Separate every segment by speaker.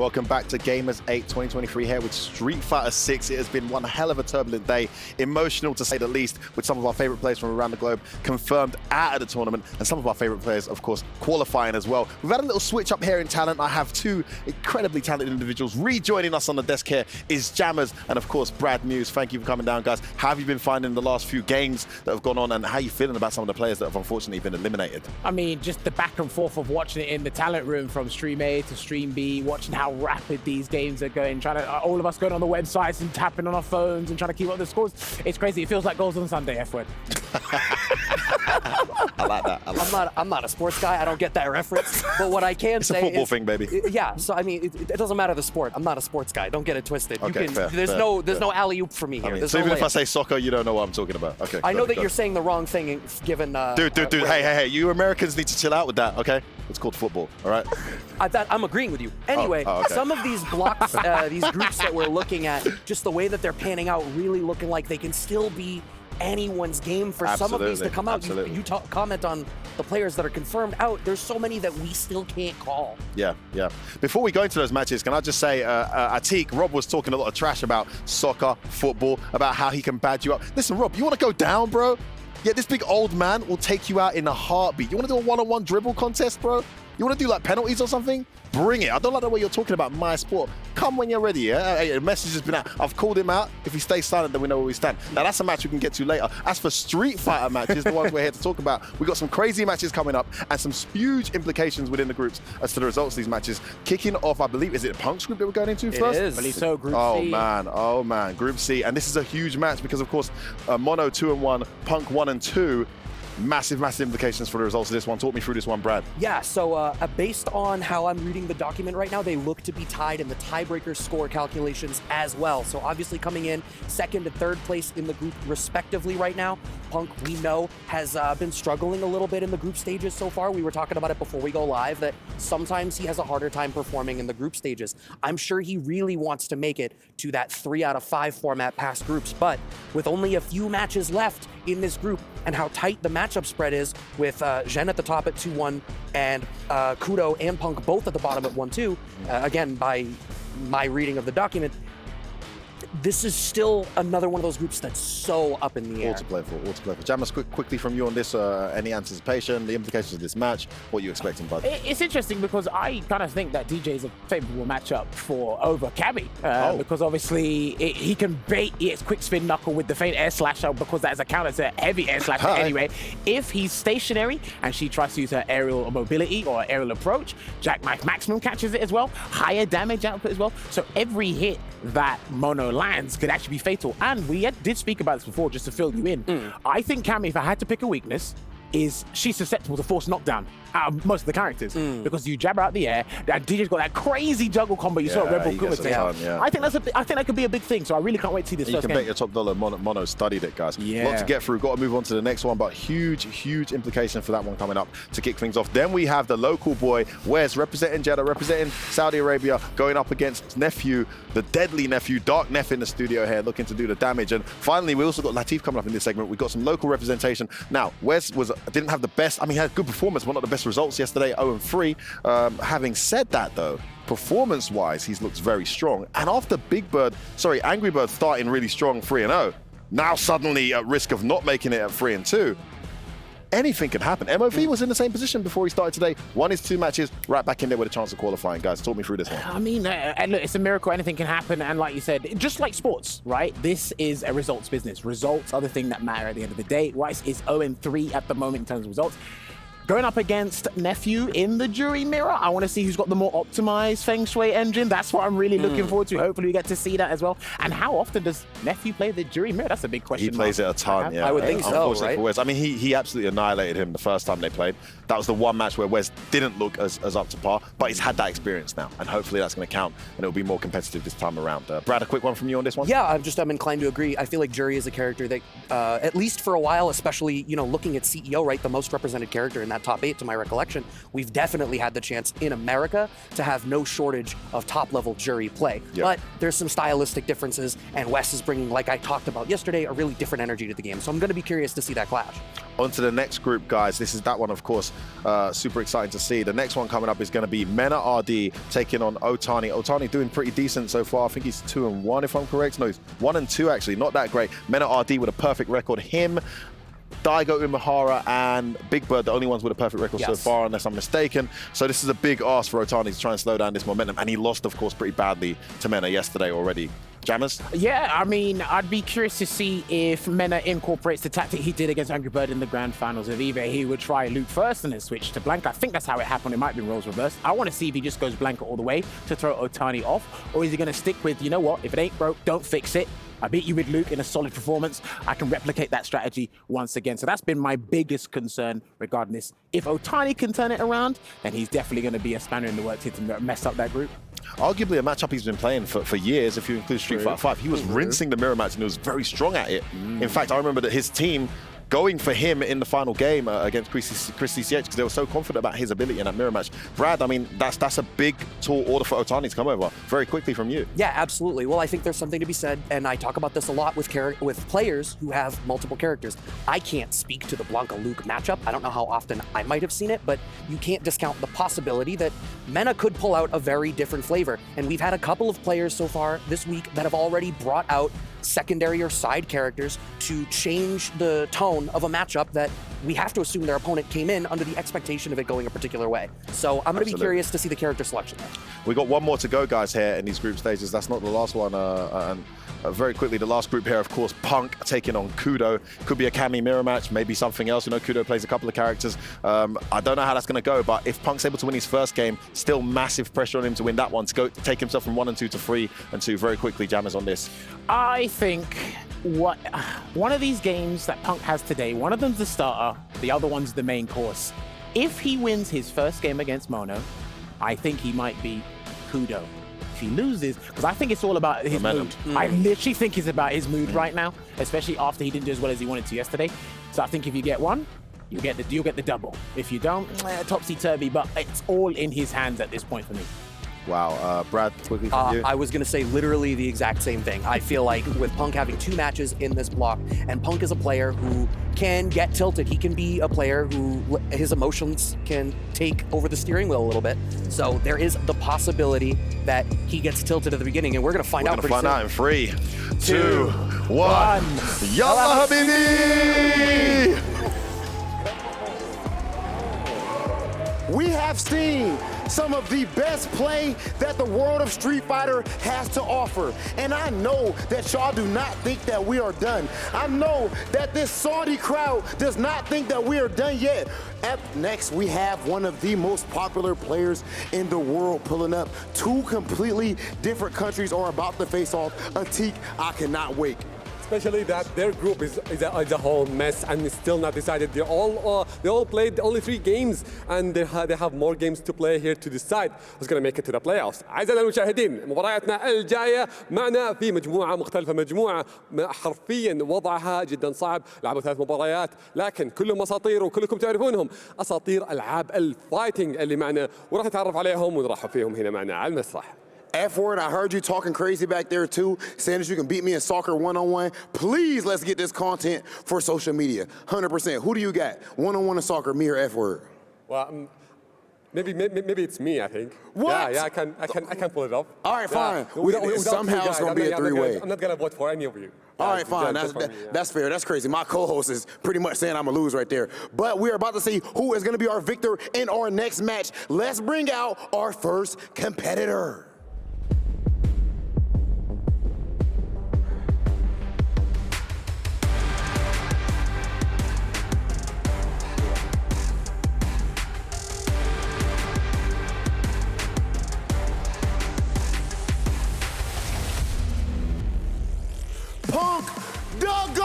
Speaker 1: Welcome back to Gamers8 2023 here with Street Fighter 6. It has been one hell of a turbulent day, emotional to say the least, with some of our favorite players from around the globe confirmed out of the tournament, and some of our favorite players, of course, qualifying as well. We've had a little switch up here in talent. I have two incredibly talented individuals. Rejoining us on the desk here is Jammers and, of course, Brad Muse. Thank you for coming down, guys. How have you been finding the last few games that have gone on, and how are you feeling about some of the players that have unfortunately been eliminated?
Speaker 2: I mean, just the back and forth of watching it in the talent room from Stream A to Stream B, watching how rapid these games are going, trying to, all of us going on the websites and tapping on our phones and trying to keep up the scores. It's crazy. It feels like goals on Sunday, F-word.
Speaker 1: I like that.
Speaker 3: I'm not a sports guy. I don't get that reference. But what I can say
Speaker 1: is... It's a football
Speaker 3: is,
Speaker 1: thing, baby.
Speaker 3: Yeah, so I mean, it doesn't matter the sport. I'm not a sports guy. Don't get it twisted.
Speaker 1: Okay,
Speaker 3: There's no alley-oop for me here.
Speaker 1: I mean, so
Speaker 3: no
Speaker 1: even if I
Speaker 3: layup.
Speaker 1: say soccer, you don't know what I'm talking about. Okay.
Speaker 3: I know that you're saying the wrong thing given...
Speaker 1: Dude, hey, you Americans need to chill out with that, okay? It's called football, all right?
Speaker 3: I'm agreeing with you. Anyway,
Speaker 1: okay.
Speaker 3: Some of these blocks, these groups that we're looking at, just the way that they're panning out, really looking like they can still be anyone's game for some of these to come out. You comment on the players that are confirmed out. There's so many that we still can't call.
Speaker 1: Yeah. Before we go into those matches, can I just say, Atik, Rob was talking a lot of trash about soccer, football, about how he can bad you up. Listen, Rob, you want to go down, bro? Yeah, this big old man will take you out in a heartbeat. You want to do a one-on-one dribble contest, bro? You want to do like penalties or something? Bring it. I don't like the way you're talking about my sport. Come when you're ready, yeah? Hey, the message has been out. I've called him out. If he stays silent, then we know where we stand. Now, that's a match we can get to later. As for Street Fighter matches, the ones we're here to talk about, we've got some crazy matches coming up and some huge implications within the groups as to the results of these matches. Kicking off, I believe, is it Punk's group that we're going into first?
Speaker 3: It is.
Speaker 2: I believe so, Group C.
Speaker 1: Oh, man. Group C. And this is a huge match because, of course, Mono 2 and 1, Punk 1 and 2. Massive implications for the results of this one. Talk me through this one, Brad.
Speaker 3: Yeah, so based on how I'm reading the document right now, they look to be tied in the tiebreaker score calculations as well. So obviously coming in second and third place in the group respectively right now. Punk, we know, has been struggling a little bit in the group stages so far. We were talking about it before we go live, that sometimes he has a harder time performing in the group stages. I'm sure he really wants to make it to that 3 out of 5 format past groups, but with only a few matches left in this group and how tight the matchup spread is with Zhen at the top at 2-1 and Kudo and Punk both at the bottom at 1-2, again, by my reading of the document, this is still another one of those groups that's so up in the air.
Speaker 1: All to play for. Jammers, quickly from you on this, any anticipation, the implications of this match, what are you expecting, bud?
Speaker 2: It's interesting because I kind of think that DJ is a favorable matchup for over Cabby because obviously he can bait its quick spin knuckle with the faint air slasher because that is a counter to heavy air slasher anyway. If he's stationary and she tries to use her aerial mobility or aerial approach, Jackknife Maximum catches it as well, higher damage output as well. So every hit that Mono lands could actually be fatal. And we did speak about this before, just to fill you in. I think Cammy, if I had to pick a weakness, is she's susceptible to force knockdown out of most of the characters because you jab her out the air. And DJ's got that crazy juggle combo you saw at Red Bull Kumite. I think that could be a big thing. So I really can't wait to see this first game. You can
Speaker 1: bet your top dollar Mono studied it, guys.
Speaker 2: Yeah.
Speaker 1: Lot to get through. Got to move on to the next one, but huge implication for that one coming up to kick things off. Then we have the local boy, Wes, representing Jeddah, representing Saudi Arabia, going up against Nephew, the deadly Nephew, Dark Neff in the studio here, looking to do the damage. And finally, we also got Latif coming up in this segment. We've got some local representation. Now, Wes didn't have the best, I mean, he had a good performance, but not the best results yesterday, 0-3. Having said that, though, performance-wise, he's looked very strong. And after Angry Bird starting really strong 3-0, now suddenly at risk of not making it at 3-2, anything can happen. MOV was in the same position before he started today. Won his 2 matches, right back in there with a chance of qualifying. Guys, talk me through this one.
Speaker 2: I mean, and look, it's a miracle. Anything can happen. And like you said, just like sports, right? This is a results business. Results are the thing that matter at the end of the day. Rice is 0-3 at the moment in terms of results. Going up against Nephew in the jury mirror, I want to see who's got the more optimized Feng Shui engine. That's what I'm really looking forward to. Hopefully we get to see that as well. And how often does Nephew play the jury mirror? That's a big question.
Speaker 1: He plays it a ton, yeah.
Speaker 3: I would think so, right?
Speaker 1: For Wes. I mean, he absolutely annihilated him the first time they played. That was the one match where Wes didn't look as up to par, but he's had that experience now, and hopefully that's going to count, and it'll be more competitive this time around. Brad, a quick one from you on this one?
Speaker 3: Yeah, I'm inclined to agree. I feel like Jury is a character that, at least for a while, especially, looking at CEO, right, the most represented character in that that top 8 to my recollection, we've definitely had the chance in America to have no shortage of top-level jury play.
Speaker 1: Yep.
Speaker 3: But there's some stylistic differences, and Wes is bringing, like I talked about yesterday, a really different energy to the game. So I'm going to be curious to see that clash.
Speaker 1: On to the next group, guys. This is that one, of course, super exciting to see. The next one coming up is going to be Mina RD taking on Otani. Otani doing pretty decent so far. I think he's 2-1, if I'm correct. No, he's 1-2, actually. Not that great. Mina RD with a perfect record. Him, Daigo Umehara, and Big Bird, the only ones with a perfect record so far, unless I'm mistaken. So this is a big ask for Otani to try and slow down this momentum. And he lost, of course, pretty badly to Mina yesterday already. Jammers?
Speaker 2: Yeah, I mean, I'd be curious to see if Mena incorporates the tactic he did against Angry Bird in the grand finals of either he would try Luke first and then switch to Blanca. I think that's how it happened. It might be roles reversed. I want to see if he just goes Blanca all the way to throw Otani off, or is he going to stick with, you know what, if it ain't broke, don't fix it. I beat you with Luke in a solid performance. I can replicate that strategy once again. So that's been my biggest concern regarding this. If Otani can turn it around, then he's definitely going to be a spanner in the works here to mess up that group.
Speaker 1: Arguably a matchup he's been playing for years, if you include Street Fighter 5. He was rinsing the mirror match and he was very strong at it. In fact, I remember that his team going for him in the final game against Chris CCH because they were so confident about his ability in that mirror match. Brad, I mean, that's a big, tall order for Otani to come over very quickly from you.
Speaker 3: Yeah, absolutely. Well, I think there's something to be said, and I talk about this a lot with players who have multiple characters. I can't speak to the Blanca-Luke matchup. I don't know how often I might have seen it, but you can't discount the possibility that Mena could pull out a very different flavor. And we've had a couple of players so far this week that have already brought out secondary or side characters to change the tone of a matchup that we have to assume their opponent came in under the expectation of it going a particular way. So I'm going to be curious to see the character selection there.
Speaker 1: We got one more to go, guys, here in these group stages. That's not the last one. Very quickly, the last group here, of course, Punk taking on Kudo. Could be a Cammy mirror match, maybe something else. You know, Kudo plays a couple of characters. I don't know how that's going to go, but if Punk's able to win his first game, still massive pressure on him to win that one, to go take himself from 1-2 to 3-2 very quickly. Jammers on this.
Speaker 2: I think one of these games that Punk has today, one of them's the starter, the other one's the main course. If he wins his first game against Mono, I think he might be Kudo. If he loses, because I think it's all about his mood. I literally think it's about his mood right now, especially after he didn't do as well as he wanted to yesterday. So I think if you get one, you'll get the double. If you don't, topsy-turvy, but it's all in his hands at this point for me.
Speaker 1: Wow, Brad, quickly from you.
Speaker 3: I was going to say literally the exact same thing. I feel like with Punk having 2 matches in this block, and Punk is a player who can get tilted. He can be a player who his emotions can take over the steering wheel a little bit. So there is the possibility that he gets tilted at the beginning, and we're going to find out pretty soon.
Speaker 1: We're going to find out in 3, 2, 1. Yalla Habibi!
Speaker 4: We have seen some of the best play that the world of Street Fighter has to offer. And I know that y'all do not think that we are done. I know that this Saudi crowd does not think that we are done yet. Up next, we have one of the most popular players in the world pulling up. 2 completely different countries are about to face off. Atik, I cannot wait.
Speaker 5: Especially that their group is a whole mess and it's still not decided. They all played only 3 games and they have more games to play here to decide who's going to make it to the playoffs. أعزائنا المشاهدين، مبارياتنا الجاية معنا في مجموعة مختلفة، مجموعة حرفيا وضعها جدا صعب. لعبوا 3 مباريات لكن كلهم اساطير وكلكم تعرفونهم، اساطير العاب الفايتنج اللي معنا، وراح نتعرف عليهم ونرحب فيهم هنا معنا على المسرح.
Speaker 4: F-word, I heard you talking crazy back there too, saying that you can beat me in soccer one-on-one. Please, let's get this content for social media. 100%. Who do you got? One-on-one in soccer, me or F-word?
Speaker 5: Well, maybe it's me, I think.
Speaker 4: What?
Speaker 5: Yeah, I can pull it off.
Speaker 4: All right, fine.
Speaker 5: Somehow
Speaker 4: it's going to be a 3-way.
Speaker 5: I'm not going to vote for any of you.
Speaker 4: All right, fine. That's fair. That's crazy. My co-host is pretty much saying I'm going to lose right there. But we're about to see who is going to be our victor in our next match. Let's bring out our first competitor. Punk the God!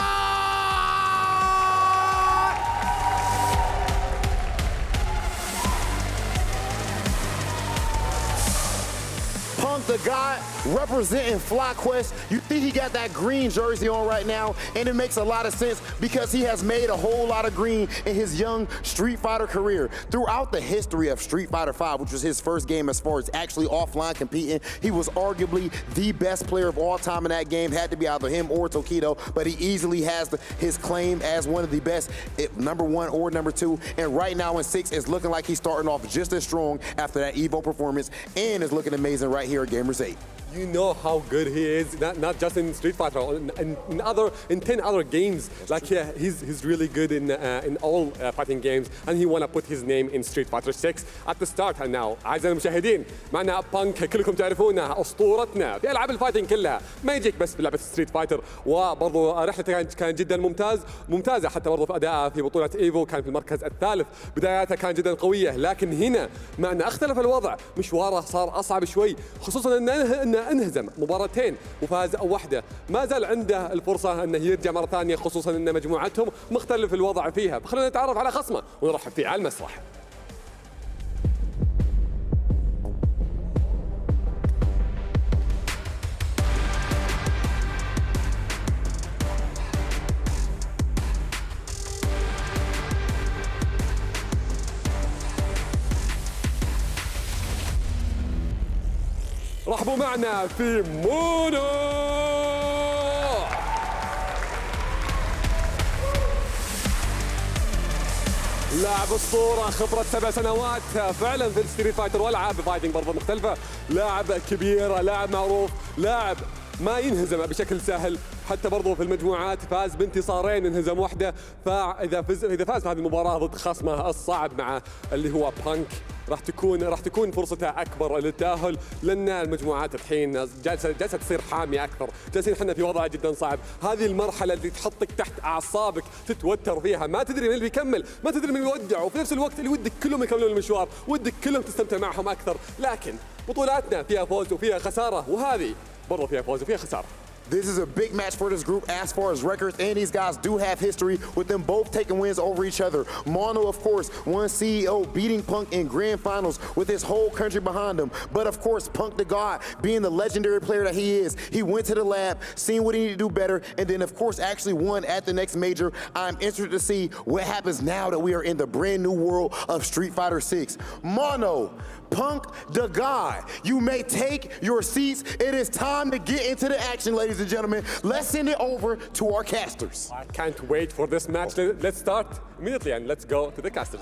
Speaker 4: Punk the God representing FlyQuest. You see he got that green jersey on right now, and it makes a lot of sense because he has made a whole lot of green in his young Street Fighter career. Throughout the history of Street Fighter V, which was his first game as far as actually offline competing, he was arguably the best player of all time in that game. Had to be either him or Tokido, but he easily has his claim as one of the best, #1 or #2. And right now in 6, it's looking like he's starting off just as strong after that Evo performance, and is looking amazing right here at Gamers8.
Speaker 5: You know how good he is, not just in Street Fighter, in 10 other games. Like, yeah, he's really good in all fighting games, and he wanna put his name in Street Fighter 6 at the start. And now أعزائي المشاهدين معنا بانك، كلكم تعرفونه أسطورتنا في ألعاب الفايتنج كلها، ما يجيك بس بلعبة ستريت فايتر. وبرضه رحلته كانت جدا ممتازة، حتى برضه في أدائه في بطولة إيفو كان في المركز الثالث. بداياته كانت جدا قوية، لكن هنا مع أن اختلف الوضع مشواره صار أصعب شوي، خصوصا أنه انهزم مباراتين وفاز واحدة. ما زال عنده الفرصة أنه يرجع مرة ثانية، خصوصا أن مجموعتهم مختلف الوضع فيها. فخلينا نتعرف على خصمه ونرحب فيه على المسرح. رحبوا معنا في مونو. لاعب اسطوره، خبره 7 سنوات فعلا في الستريت فايتر والعاب فايتنج برضه مختلفه. لاعب كبير، لاعب معروف، لاعب ما ينهزم بشكل سهل. حتى برضه في المجموعات فاز بانتصارين، انهزم واحده. فاذا فاز بهذه المباراه ضد خصمه الصعب مع اللي هو بانك، راح تكون فرصته اكبر للتاهل، لان المجموعات الحين جالسه تصير حاميه اكثر. جالسين احنا في وضع جدا صعب. هذه المرحله اللي تحطك تحت اعصابك، تتوتر فيها، ما تدري من اللي بيكمل، ما تدري من يودع، وفي نفس الوقت اللي ودك كلهم يكملون المشوار، ودك كلهم تستمتع معهم اكثر. لكن بطولاتنا فيها فوز وفيها خساره، وهذه برضه فيها فوز وفيها خساره.
Speaker 4: This is a big match for this group as far as records, and these guys do have history with them both taking wins over each other. Mono, of course, won CEO, beating Punk in grand finals with his whole country behind him. But of course, Punk the God, being the legendary player that he is, he went to the lab, seen what he needed to do better, and then of course actually won at the next major. I'm interested to see what happens now that we are in the brand new world of Street Fighter 6. Mono, Punk the God, you may take your seats. It is time to get into the action, ladies and gentlemen. Let's send it over to our casters.
Speaker 5: I can't wait for this match. Let's start immediately and let's go to the casters.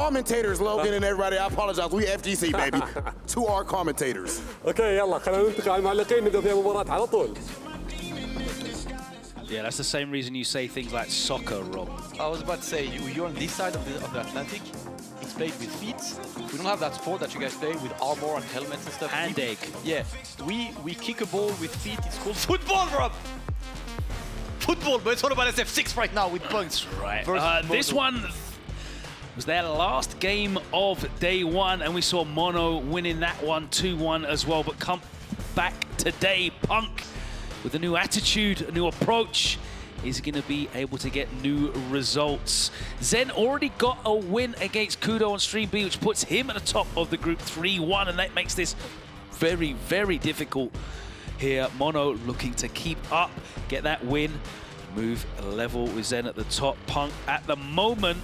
Speaker 4: Commentators, Logan and everybody. I apologize. We FGC, baby. To our commentators.
Speaker 5: Okay, يلا خلينا ننتقل على المعلقين، نبدأ في المباراة على طول.
Speaker 6: Yeah, that's the same reason you say things like soccer, Rob.
Speaker 7: I was about to say, you're on this side of the Atlantic. It's played with feet. We don't have that sport that you guys play with armor and helmets and stuff.
Speaker 6: Hand egg.
Speaker 7: Yeah, we kick a ball with feet. It's called football, Rob. Football, but it's all about SF6 right now with points.
Speaker 6: Right. This one was their last game of day one, and we saw Mono winning that one 2-1 as well. But come back today, Punk, with a new attitude, a new approach, is going to be able to get new results. Zen already got a win against Kudo on Stream B, which puts him at the top of the group 3-1, and that makes this very, very difficult here. Mono looking to keep up, get that win, move level with Zen at the top. Punk at the moment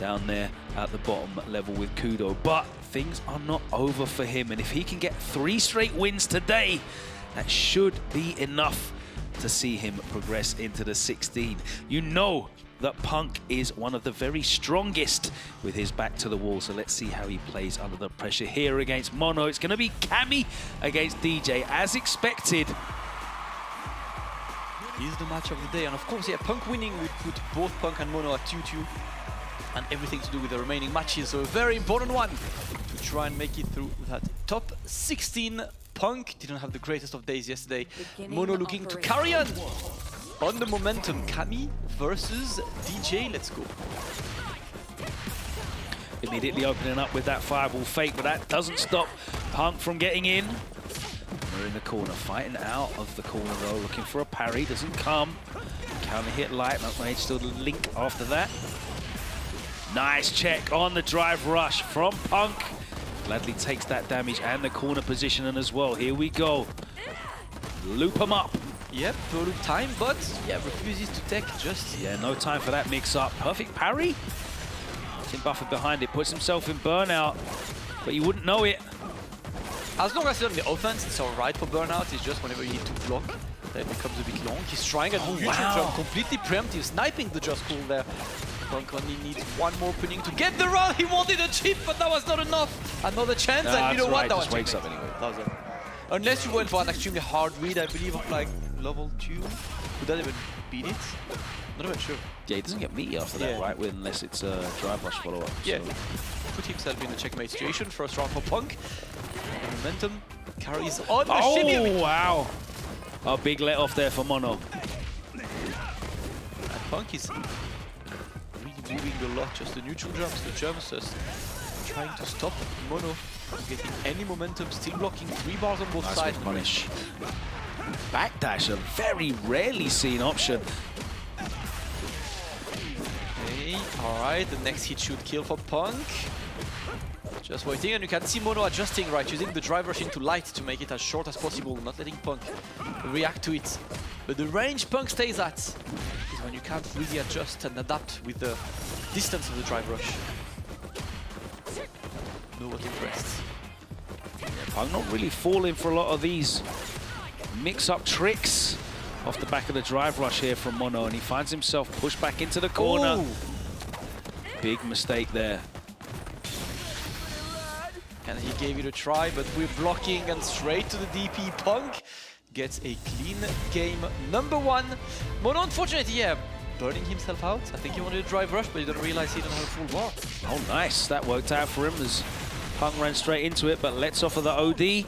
Speaker 6: down there at the bottom level with Kudo, but things are not over for him, and if he can get 3 straight wins today, that should be enough to see him progress into the 16. You know that Punk is one of the very strongest with his back to the wall, so let's see how he plays under the pressure here against Mono. It's going to be Cammy against DJ, as expected.
Speaker 7: Here's the match of the day, and of course, yeah, Punk winning would put both Punk and Mono at 2-2, and everything to do with the remaining matches, so a very important one to try and make it through that top 16. Punk didn't have the greatest of days yesterday. Mono looking to carry on the momentum. Cammy versus DJ, let's go.
Speaker 6: Immediately opening up with that fireball fake, but that doesn't stop Punk from getting in. We're in the corner, fighting out of the corner though, looking for a parry, doesn't come. Counter hit light, not managed to link after that. Nice check on the drive rush from Punk. Gladly takes that damage and the corner position as well. Here we go. Loop him up.
Speaker 7: Yep, no loop time, but yeah, refuses to take just...
Speaker 6: Yeah, no time for that mix-up. Perfect parry. Tim Buffer behind it, puts himself in burnout, but you wouldn't know it.
Speaker 7: As long as it's on the offense, it's alright for burnout. It's just whenever you need to block, that becomes a bit long. He's trying a huge jump, completely preemptive, sniping the just cool there. Punk only needs one more opening to get the run. He wanted a chip, but that was not enough. Another chance, and you know what? That was
Speaker 6: wakes up anyway.
Speaker 7: That was it. Unless you went for an extremely hard read, I believe, of like level 2. Would that even beat it? Not even sure.
Speaker 6: Yeah, he doesn't get meaty after that, right? Unless it's a drive rush follow-up.
Speaker 7: Yeah, put himself in a checkmate situation. First round for Punk. The momentum carries on.
Speaker 6: Oh, wow. A big let off there for Mono.
Speaker 7: And Punk is really moving a lot. Just the neutral jumps, the jumps, just trying to stop Mono from getting any momentum. Still blocking 3 bars on both sides.
Speaker 6: Punish. Backdash, a very rarely seen option.
Speaker 7: Okay, alright, the next hit should kill for Punk. Just waiting, and you can see Mono adjusting, right, using the drive rush into light to make it as short as possible, not letting Punk react to it. But the range Punk stays at is when you can't really adjust and adapt with the distance of the drive rush. No what impressed.
Speaker 6: Yeah, Punk not really falling for a lot of these mix-up tricks off the back of the drive rush here from Mono, and he finds himself pushed back into the corner.
Speaker 7: Ooh.
Speaker 6: Big mistake there.
Speaker 7: And he gave it a try, but we're blocking and straight to the DP. Punk gets a clean game number 1. Mono, unfortunately, yeah, burning himself out. I think he wanted a drive rush, but he didn't realize he didn't have a full bar.
Speaker 6: Oh, nice. That worked out for him as Punk ran straight into it, but lets off of the OD.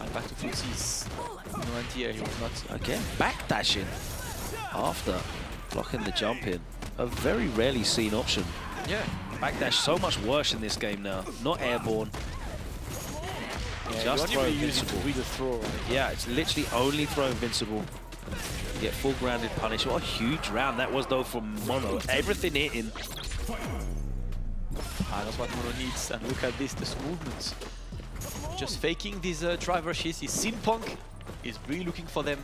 Speaker 7: And back to Footsies. No anti-air, he was not.
Speaker 6: Again, backdashing after blocking the jump in. A very rarely seen option.
Speaker 7: Yeah.
Speaker 6: Backdash so much worse in this game now. Not airborne.
Speaker 7: Yeah,
Speaker 6: Just throw
Speaker 7: really use it
Speaker 6: invincible.
Speaker 7: to read the throw, right?
Speaker 6: Yeah, it's literally only throw invincible. You get full grounded punish. What a huge round that was though from Mono. Everything hitting.
Speaker 7: That's what Mono needs. And look at this, this movement. Just faking these drive rushes. He's seen Punk. He's really looking for them.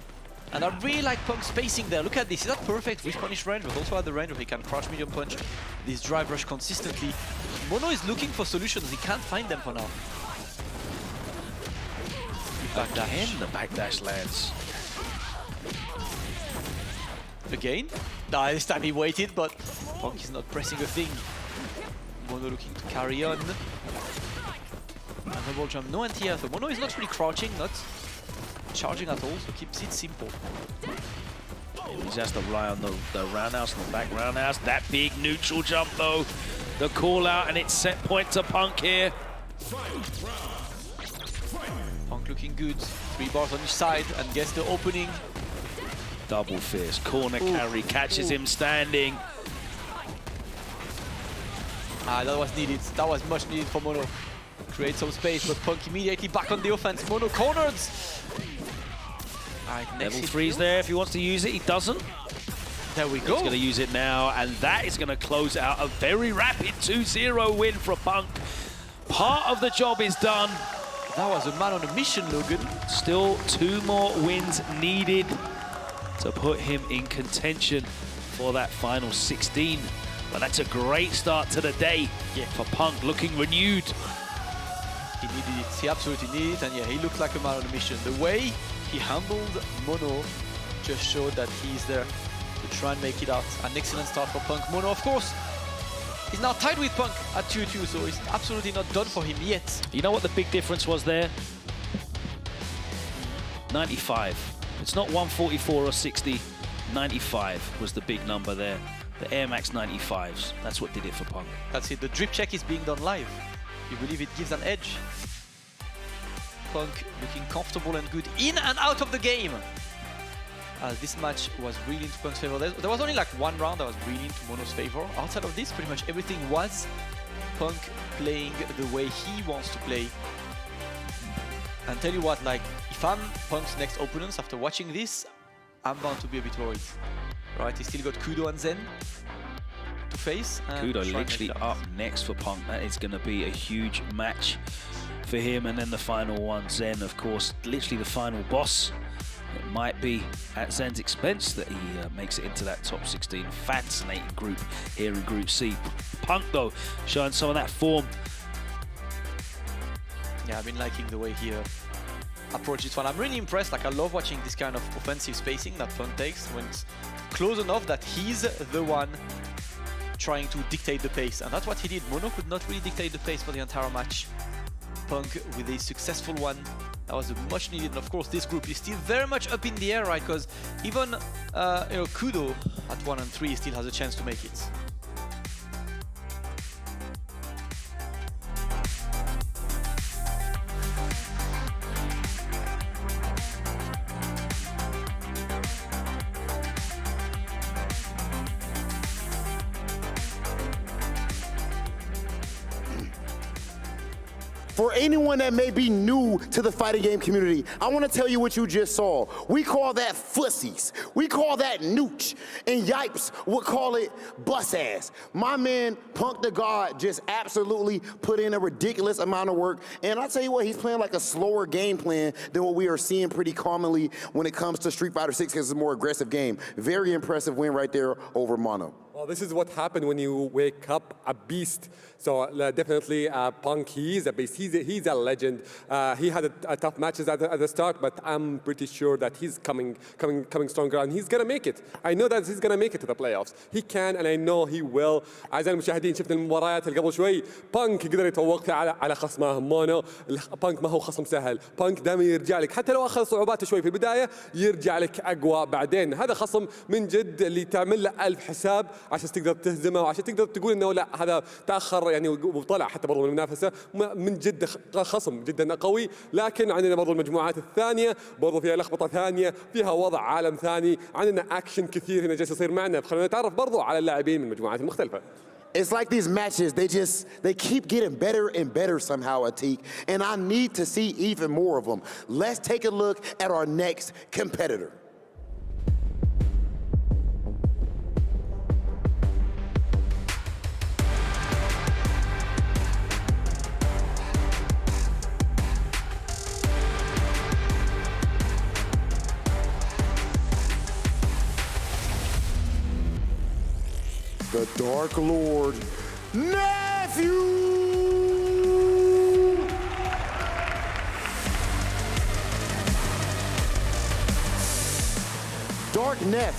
Speaker 7: And I really like Punk's spacing there. Look at this. He's not perfect with punish range, but also at the range where he can crouch medium punch this drive rush consistently. Mono is looking for solutions. He can't find them for now.
Speaker 6: Again, the backdash lands.
Speaker 7: Again. This time he waited, but Punk is not pressing a thing. Mono looking to carry on. And double jump, no anti-air. So Mono is not really crouching, not charging at all, so keeps it simple.
Speaker 6: Yeah, he just has to rely on the roundhouse and the back roundhouse. That big neutral jump though. The call out, and it's set point to Punk here.
Speaker 7: Punk looking good. 3 bars on each side and gets the opening.
Speaker 6: Double fist, corner carry, catches him standing.
Speaker 7: That was needed. That was much needed for Mono. Create some space, but Punk immediately back on the offense. Mono cornered. Alright, next
Speaker 6: Level 3's there if he wants to use it. He doesn't.
Speaker 7: There we go.
Speaker 6: He's going to use it now, and that is going to close out a very rapid 2-0 win for Punk. Part of the job is done.
Speaker 7: That was a man on a mission, Logan.
Speaker 6: Still 2 more wins needed to put him in contention for that final 16. But that's a great start to the day for Punk, looking renewed.
Speaker 7: He needed it. He absolutely needed it, and yeah, he looked like a man on a mission. The way he handled Mono just showed that he's there to try and make it out. An excellent start for Punk. Mono, of course, is now tied with Punk at 2-2, so it's absolutely not done for him yet.
Speaker 6: You know what the big difference was there? 95. It's not 144 or 60. 95 was the big number there. The Air Max 95s. That's what did it for Punk.
Speaker 7: That's it. The drip check is being done live. You believe it gives an edge. Punk looking comfortable and good in and out of the game. This match was really into Punk's favor. There was only like 1 round that was really into Mono's favor. Outside of this, pretty much everything was Punk playing the way he wants to play. And tell you what, like, if I'm Punk's next opponents after watching this, I'm bound to be a bit worried. Right, he's still got Kudo and Zen to face.
Speaker 6: Kudo literally up next for Punk. That is going to be a huge match for him. And then the final one, Zen, of course, literally the final boss. It might be at Zen's expense that he makes it into that top 16. Fascinating group here in Group C. Punk, though, showing some of that form.
Speaker 7: Yeah, I've been liking the way he approaches this one. I'm really impressed. Like, I love watching this kind of offensive spacing that Punk takes when it's close enough that he's the one trying to dictate the pace. And that's what he did. Mono could not really dictate the pace for the entire match. Punk with a successful one. That was much needed. And of course, this group is still very much up in the air, right? Because even Kudo at 1 and 3 still has a chance to make it.
Speaker 4: For anyone that may be new to the fighting game community, I want to tell you what you just saw. We call that fussies. We call that nooch. And Yipes would call it bus ass. My man, Punk the God, just absolutely put in a ridiculous amount of work. And I'll tell you what, he's playing like a slower game plan than what we are seeing pretty commonly when it comes to Street Fighter 6 because it's a more aggressive game. Very impressive win right there over Mono.
Speaker 5: Well, this is what happened when you wake up a beast. So definitely Punk, he's a beast. He's a legend. He had a tough matches at the start, but I'm pretty sure that he's coming stronger and he's gonna make it. I know that he's gonna make it to the playoffs. He can and I know he will. أعزائي المشاهدين شفنا المباريات اللي قبل شوي. بانك قدر يتفوق على خصمه مونو. بانك ما هو خصم سهل. بانك دائما يرجع لك حتى لو أخذ صعوبات شوي في البداية يرجع لك أقوى بعدين. هذا خصم من جد اللي تعمل له 1000 حساب عشان تقدر تهزمه وعشان تقدر تقول انه لا هذا تاخر يعني وطلع حتى برضو من المنافسه من جد خصم جدا قوي. لكن عندنا برضو المجموعات الثانيه برضو فيها لخبطه ثانيه فيها وضع عالم ثاني عندنا اكشن كثير هنا جالس يصير معنا. خلينا نتعرف برضو على اللاعبين من المجموعات المختلفه.
Speaker 4: It's like these matches, they keep getting better and better somehow, Atik, and I need to see even more of them. Let's take a look at our next competitor. The Dark Lord, Nephew! Dark Neff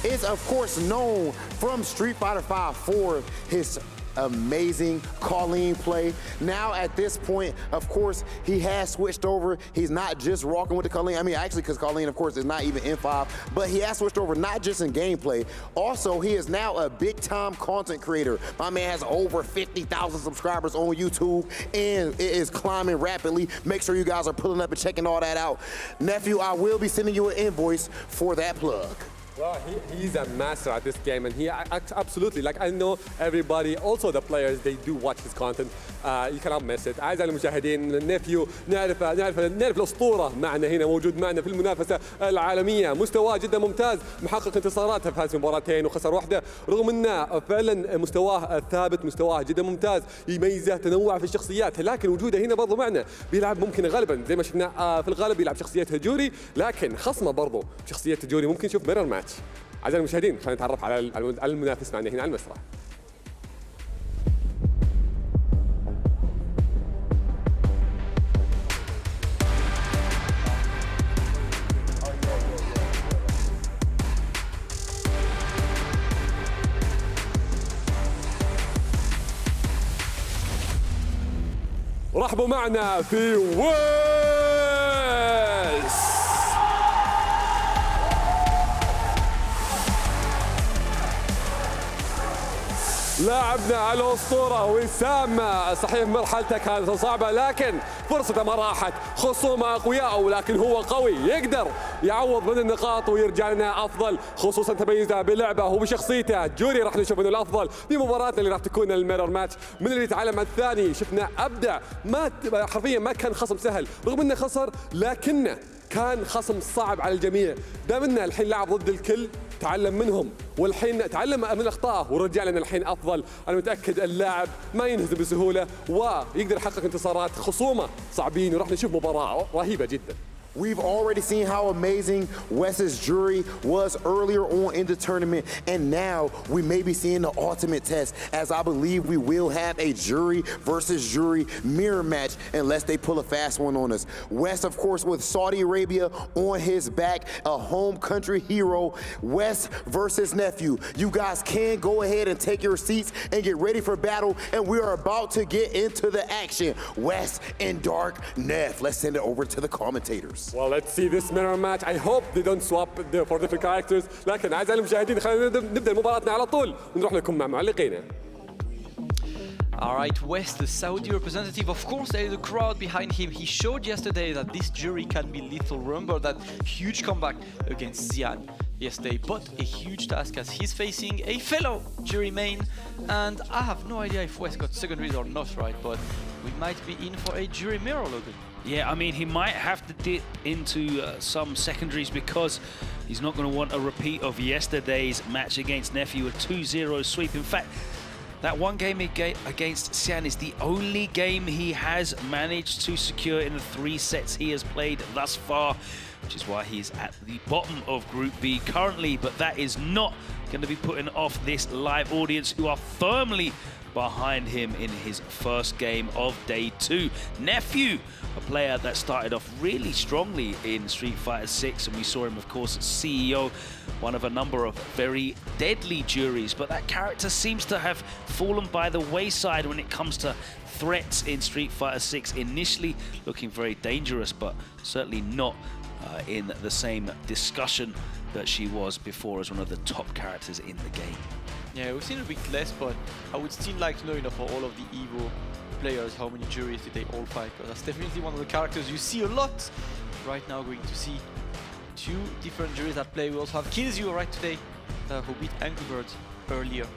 Speaker 4: is of course known from Street Fighter V for his amazing Colleen play. Now at this point, of course, he has switched over. He's not just rocking with the Colleen. I mean, actually, because Colleen, of course, is not even N5, but he has switched over not just in gameplay. Also, he is now a big-time content creator. My man has over 50,000 subscribers on YouTube, and it is climbing rapidly. Make sure you guys are pulling up and checking all that out. Nephew, I will be sending you an invoice for that plug.
Speaker 5: Well, he's a master at this game, and he absolutely, like, I know everybody, also the players, they do watch his content. You cannot miss it. أعزائي المشاهدين، النيفيو نعرف الأسطورة معنا هنا موجود معنا في المنافسة العالمية. مستواه جدا ممتاز، محقق انتصارات، فاز في مباراتين وخسر واحدة، رغم أنه فعلا مستواه ثابت، مستواه جدا ممتاز، يميزه تنوع في الشخصيات، لكن وجوده هنا برضو معنا بيلعب ممكن غالبا زي ما شفنا في الغالب يلعب شخصية هجوري، لكن خصمه برضو شخصية هجوري ممكن نشوف ميرور ماتش. أعزائي المشاهدين خلينا نتعرف على المنافس معنا هنا على المسرح. رحبوا معنا في ويس. لاعبنا الأسطورة وسام، صحيح مرحلته كانت صعبة لكن فرصته ما راحت، خصومه أقوياء ولكن هو قوي يقدر يعوض من النقاط ويرجع لنا أفضل، خصوصا تميزه بلعبه وبشخصيته. جوري راح نشوف انه الأفضل في مباراتنا اللي راح تكون الميرور ماتش. من اللي يتعلم الثاني شفنا أبدع، ما حرفيا ما كان خصم سهل رغم انه خسر لكنه كان خصم صعب على الجميع. دام انه الحين لعب ضد الكل تعلم منهم والحين تعلم من اخطائه ورجع لنا الحين افضل. انا متاكد اللاعب ما ينهزم بسهوله ويقدر يحقق انتصارات. خصومه صعبين وراح نشوف مباراه رهيبه جدا.
Speaker 4: We've already seen how amazing Wes's jury was earlier on in the tournament, and now we may be seeing the ultimate test, as I believe we will have a jury versus jury mirror match unless they pull a fast one on us. Wes, of course, with Saudi Arabia on his back, a home country hero. Wes versus nephew. You guys can go ahead and take your seats and get ready for battle, and we are about to get into the action. Wes and Dark Neff. Let's send it over to the commentators.
Speaker 5: Well, let's see this mirror match. I hope they don't swap for different characters. لكن أعزائي المشاهدين خلينا نبدأ مباراتنا على طول ونروح لكم مع معلقينا.
Speaker 7: All right, West, the Saudi representative, of course there is a crowd behind him. He showed yesterday that this jury can be lethal. Remember that huge comeback against Xian yesterday, but a huge task as he's facing a fellow jury main. And I have no idea if West got secondaries or not, right? But we might be in for a jury mirror, Logan.
Speaker 6: Yeah, I mean, he might have to dip into some secondaries because he's not going to want a repeat of yesterday's match against Nephew, a 2-0 sweep. In fact, that one game against Xian is the only game he has managed to secure in the 3 sets he has played thus far, which is why he's at the bottom of Group B currently. But that is not going to be putting off this live audience who are firmly behind him in his first game of day 2. Nephew, a player that started off really strongly in Street Fighter 6, and we saw him, of course, as CEO, one of a number of very deadly juries, but that character seems to have fallen by the wayside when it comes to threats in Street Fighter 6. Initially looking very dangerous, but certainly not in the same discussion that she was before as one of the top characters in the game.
Speaker 7: Yeah, we've seen a bit less, but I would still like to know, for all of the Evo players, how many juries did they all fight? Because that's definitely one of the characters you see a lot right now. Going to see 2 different juries at play. We also have Killzio right today, who beat Angry Birds earlier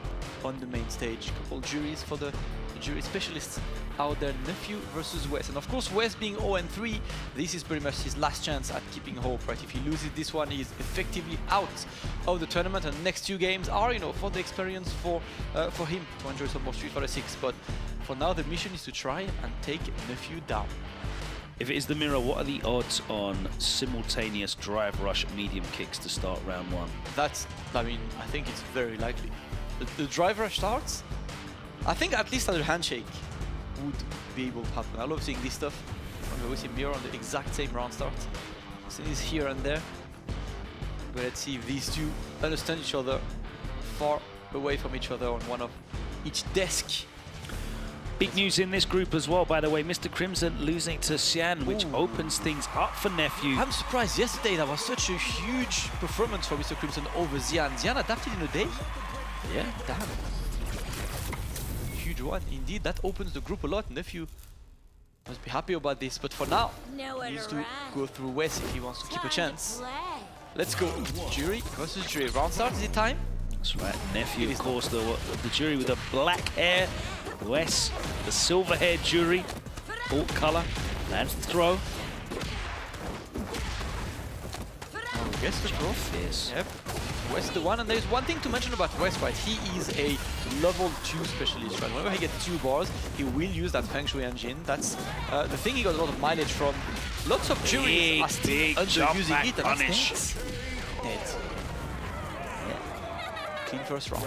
Speaker 7: on the main stage. Couple juries for the jury specialists out there. Nephew versus Wes, and of course Wes being 0-3, this is pretty much his last chance at keeping hope, right? If he loses this one, he's effectively out of the tournament, and the next 2 games are, for the experience for him to enjoy some more Street Fighter 6. But for now, the mission is to try and take Nephew down.
Speaker 6: If it is the mirror, what are the odds on simultaneous drive rush medium kicks to start round 1?
Speaker 7: That's, I think it's very likely. The drive rush starts, I think at least a handshake would be able to happen. I love seeing this stuff. We always see mirror on the exact same round start. So it's here and there. But let's see if these 2 understand each other far away from each other on one of each desk.
Speaker 6: Big news in this group as well, by the way. Mr. Crimson losing to Xian, which opens things up for Nephew.
Speaker 7: I'm surprised yesterday that was such a huge performance for Mr. Crimson over Xian. Xian adapted in a day?
Speaker 6: Yeah.
Speaker 7: Damn. Huge one. Indeed, that opens the group a lot. Nephew must be happy about this, but for now, he needs to go through Wes if he wants to keep a chance. Let's go. Jury versus jury. Round start, is it time?
Speaker 6: That's right. Nephew, of course, the jury with the black hair. Wes, the silver-haired jury. Alt color. Lands the throw.
Speaker 7: Oh, guess the throw.
Speaker 6: Yes.
Speaker 7: Yep. Wes the one, and there's one thing to mention about Wes, right? He is a level 2 specialist, right? Whenever he gets 2 bars, he will use that Feng Shui engine. That's the thing he got a lot of mileage from. Lots of juries are still underusing it, and that's dead. Clean first round.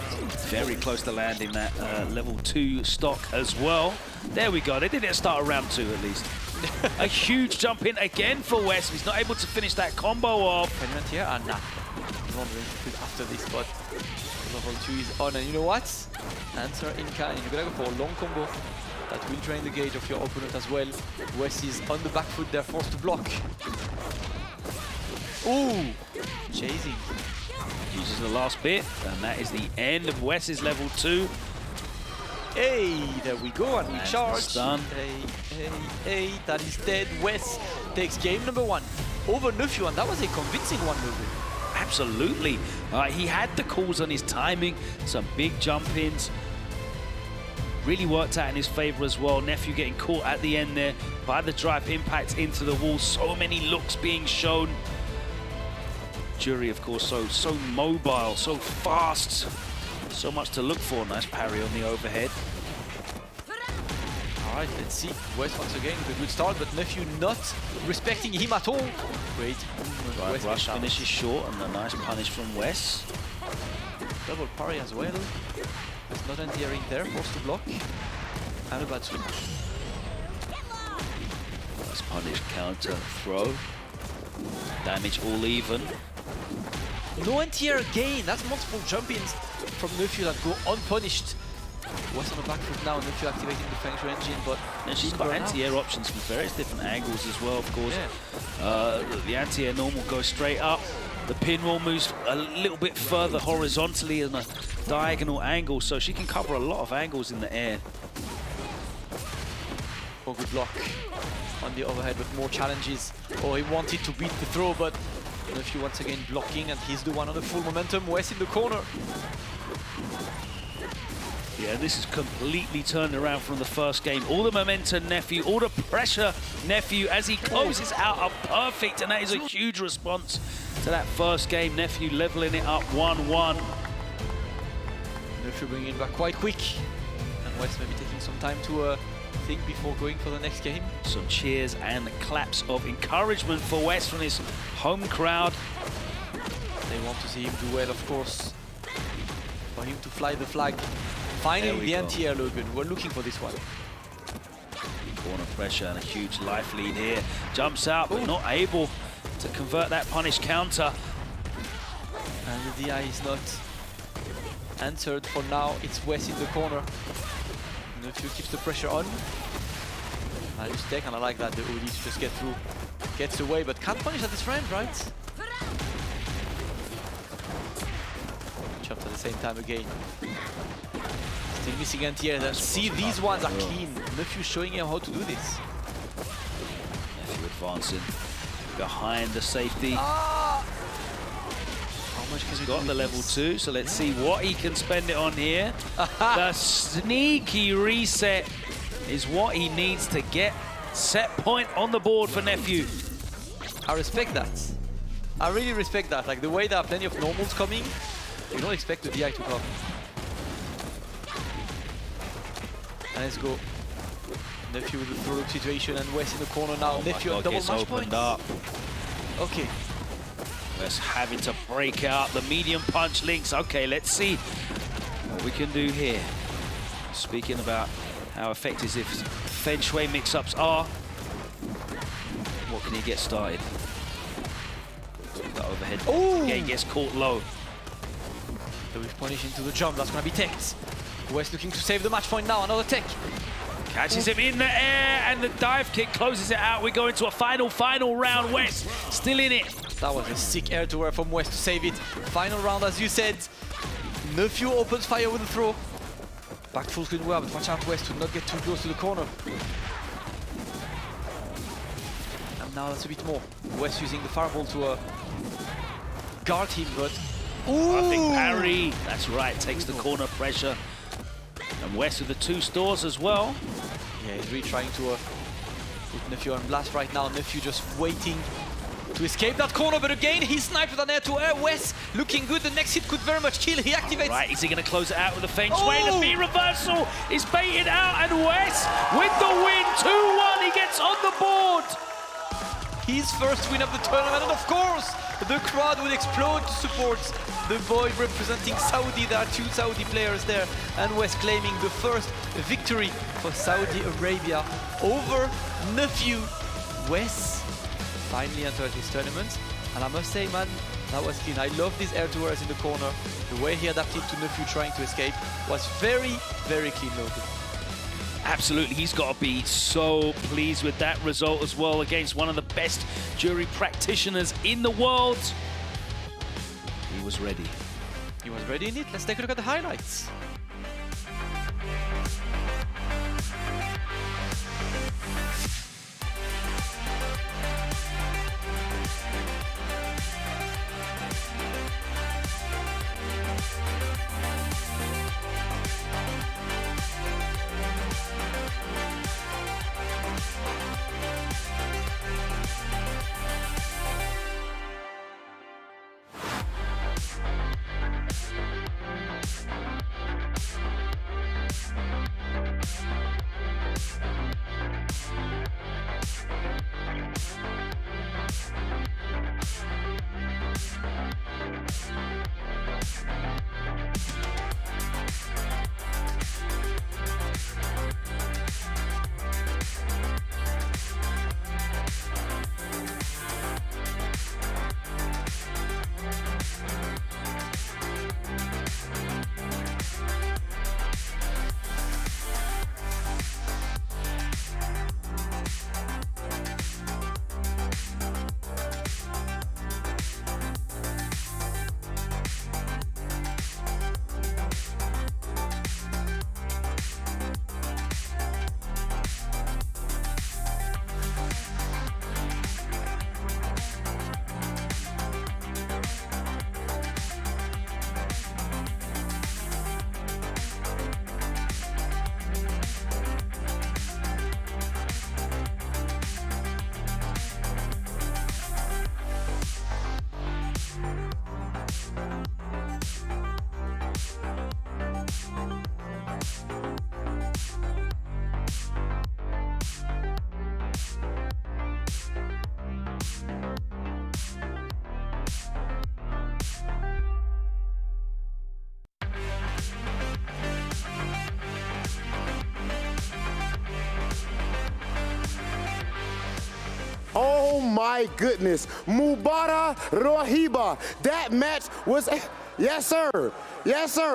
Speaker 6: Very close to landing that level 2 stock as well. There we go. They did it start around 2 at least. A huge jump in again for Wes. He's not able to finish that combo off.
Speaker 7: Penalty here? Ah, nah. I'm wondering after this, but level 2 is on. And you know what? Answer in kind. You're gonna go for a long combo that will drain the gauge of your opponent as well. Wes is on the back foot, they're forced to block. Ooh! Chasing.
Speaker 6: Uses the last bit, and that is the end of Wes's level 2.
Speaker 7: Hey, there we go, and we charge.
Speaker 6: Stun.
Speaker 7: Hey, that is dead. Wes takes game number 1 over Nephew, and that was a convincing one, movie.
Speaker 6: Absolutely. He had the calls on his timing, some big jump-ins. Really worked out in his favor as well. Nephew getting caught at the end there by the drive impact into the wall. So many looks being shown. jury, of course, so mobile, so fast, so much to look for. Nice parry on the overhead.
Speaker 7: All right, let's see. West once again with a good start, but Nephew not respecting him at all. Great.
Speaker 6: Right, rush finishes short, and a nice punish from Wes.
Speaker 7: Double parry as well. There's not anti-airing there, forced to block. And a bad swing.
Speaker 6: Nice punish, counter, throw. Damage all even.
Speaker 7: No anti-air again. That's multiple jump-ins from Nephew that go unpunished. West on the back foot now, Nephew activating the Feng Shui engine, but
Speaker 6: she's got anti-air options from various different angles as well, of course.
Speaker 7: Yeah.
Speaker 6: The anti-air normal goes straight up. The pinroll moves a little bit further horizontally in a diagonal angle, so she can cover a lot of angles in the air.
Speaker 7: Oh, good block on the overhead, but more challenges. Oh, he wanted to beat the throw, but Nephew once again blocking, and he's the one on the full momentum. West in the corner.
Speaker 6: Yeah, this is completely turned around from the first game. All the momentum, Nephew, all the pressure, Nephew, as he closes out a perfect, and that is a huge response to that first game. Nephew leveling it up 1-1.
Speaker 7: Nephew bringing it back quite quick, and West maybe taking some time to think before going for the next game.
Speaker 6: Some cheers and claps of encouragement for West from his home crowd.
Speaker 7: They want to see him do well, of course, for him to fly the flag. Finally, the anti-air, Logan. We're looking for this one.
Speaker 6: Corner pressure and a huge life lead here. Jumps out, but not able to convert that punish counter.
Speaker 7: And the DI is not answered for now. It's West in the corner. Nephew keeps the pressure on. Nice tech, and I like that the OD to just get through. Gets away, but can't punish at his friend, right? Jumped at the same time again. Still missing anti-air. See, these ones are clean. Nephew showing him how to do this.
Speaker 6: Nephew advancing behind the safety.
Speaker 7: How much can
Speaker 6: He's got the level 2, so let's see what he can spend it on here. The sneaky reset is what he needs to get set point on the board for Nephew.
Speaker 7: I respect that. I really respect that. Like the way there are plenty of normals coming, you don't expect the DI to come. And let's go. Nephew with the throw loop situation, and West in the corner now. Nephew at double match points.
Speaker 6: Up.
Speaker 7: Okay.
Speaker 6: West having to break out the medium punch links. Okay, let's see what we can do here. Speaking about how effective Feng Shui mix-ups are, what can he get started? That overhead again gets caught low.
Speaker 7: So we've punished into the jump. That's going to be teched. West looking to save the match point now. Another tech.
Speaker 6: Catches him in the air, and the dive kick closes it out. We go into a final round. West still in it.
Speaker 7: That was a sick air to air from West to save it. Final round, as you said. Nephew opens fire with the throw. Back full screen well, but watch out West to not get too close to the corner. And now that's a bit more. West using the fireball to guard him, but...
Speaker 6: Perfect parry. That's right, takes the corner pressure. And West with the 2 stores as well.
Speaker 7: Yeah, he's really trying to put Nephew on blast right now. Nephew just waiting to escape that corner, but again, he sniped with an air-to-air. West looking good. The next hit could very much kill. He activates.
Speaker 6: Right, is he going to close it out with a Feng Shui? The beat reversal is baited out, and West with the win. 2-1, he gets on the board.
Speaker 7: His first win of the tournament, and of course, the crowd will explode to support the boy representing Saudi. There are 2 Saudi players there, and West claiming the first victory for Saudi Arabia over Nephew. West finally entered this tournament, and I must say, man, that was clean. I love these air-to-airs in the corner. The way he adapted to Nephew trying to escape was very, very clean, Logan.
Speaker 6: Absolutely, he's got to be so pleased with that result as well against one of the best jury practitioners in the world. He was ready.
Speaker 7: He was ready indeed. Let's take a look at the highlights.
Speaker 4: my goodness. Mubara Rohiba. That match was... Yes, sir. Yes, sir.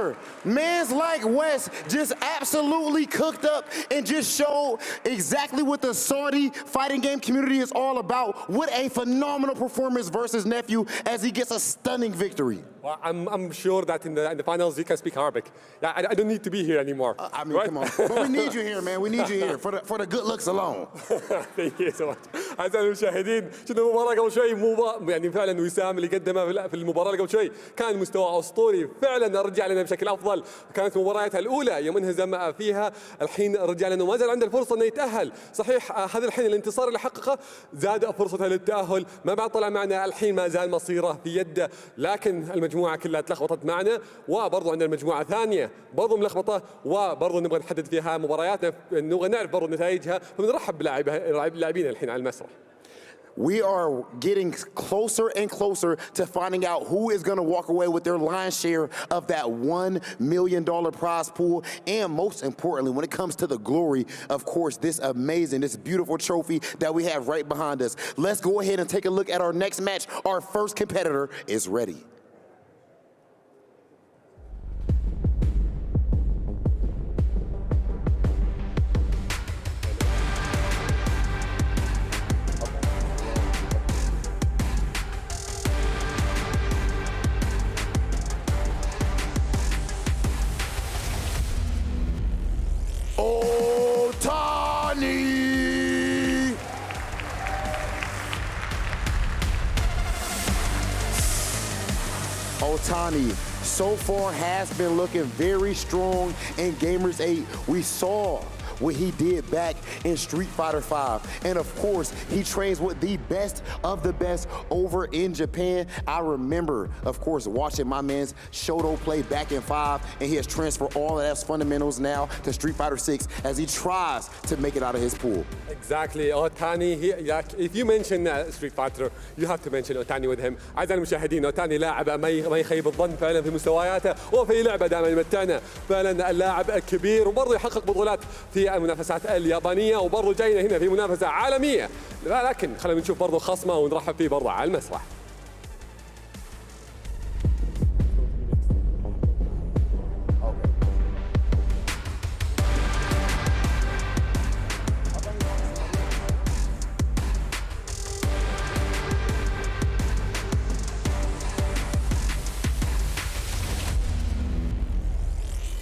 Speaker 4: Mans like West just absolutely cooked up and just showed exactly what the Saudi fighting game community is all about. What a phenomenal performance versus Nephew as he gets a stunning victory.
Speaker 5: Well, I'm sure that in the finals you can speak Arabic. Yeah, I don't need to be here anymore.
Speaker 4: I mean, right? Come on. But we need you here, man. We need you here for the good looks alone.
Speaker 5: Thank you so much. أعزائي المشاهدين، شفنا المباراة قبل شوي يعني فعلا وسام اللي قدمها في المباراة قبل شوي كان مستوى أسطوري، فعلا رجع لنا بشكل أفضل. كانت مباراتها الأولى يوم انهزم فيها، الحين رجع لنا وما زال عنده الفرصة إنه يتأهل. صحيح هذا الحين الانتصار اللي حققه زاد فرصته للتأهل، ما بعد طلع معنا الحين ما زال مصيره في يده، لكن المجموعة كلها تلخبطت معنا، وبرضه عندنا المجموعة ثانية برضه ملخبطة، وبرضه نبغى نحدد فيها مبارياتنا، نبغى نعرف برضه نتائجها، فبنرحب بلاعبين الحين على المسرح.
Speaker 4: We are getting closer and closer to finding out who is going to walk away with their lion's share of that $1 million prize pool. And most importantly, when it comes to the glory, of course, this beautiful trophy that we have right behind us. Let's go ahead and take a look at our next match. Our first competitor is ready. Otani! Otani so far has been looking very strong in Gamers 8. We saw what he did back in Street Fighter 5. And of course, he trains with the best of the best over in Japan. I remember, of course, watching my man's Shoto play back in 5, and he has transferred all of those fundamentals now to Street Fighter 6 as he tries to make it out of his pool.
Speaker 5: Exactly, Otani, if you mention Street Fighter, you have to mention Otani with him. أعزائي المشاهدين، Otani لاعب ما يخيب الظن فعلا في مستوياته وفي لعبه دائما يمتعنا، فعلا اللاعب كبير وبرضه يحقق بطولات في المنافسات اليابانية وبرضه جاينا هنا في منافسة عالمية، لكن خلينا نشوف برضه خصمه ونرحب فيه برضه على المسرح.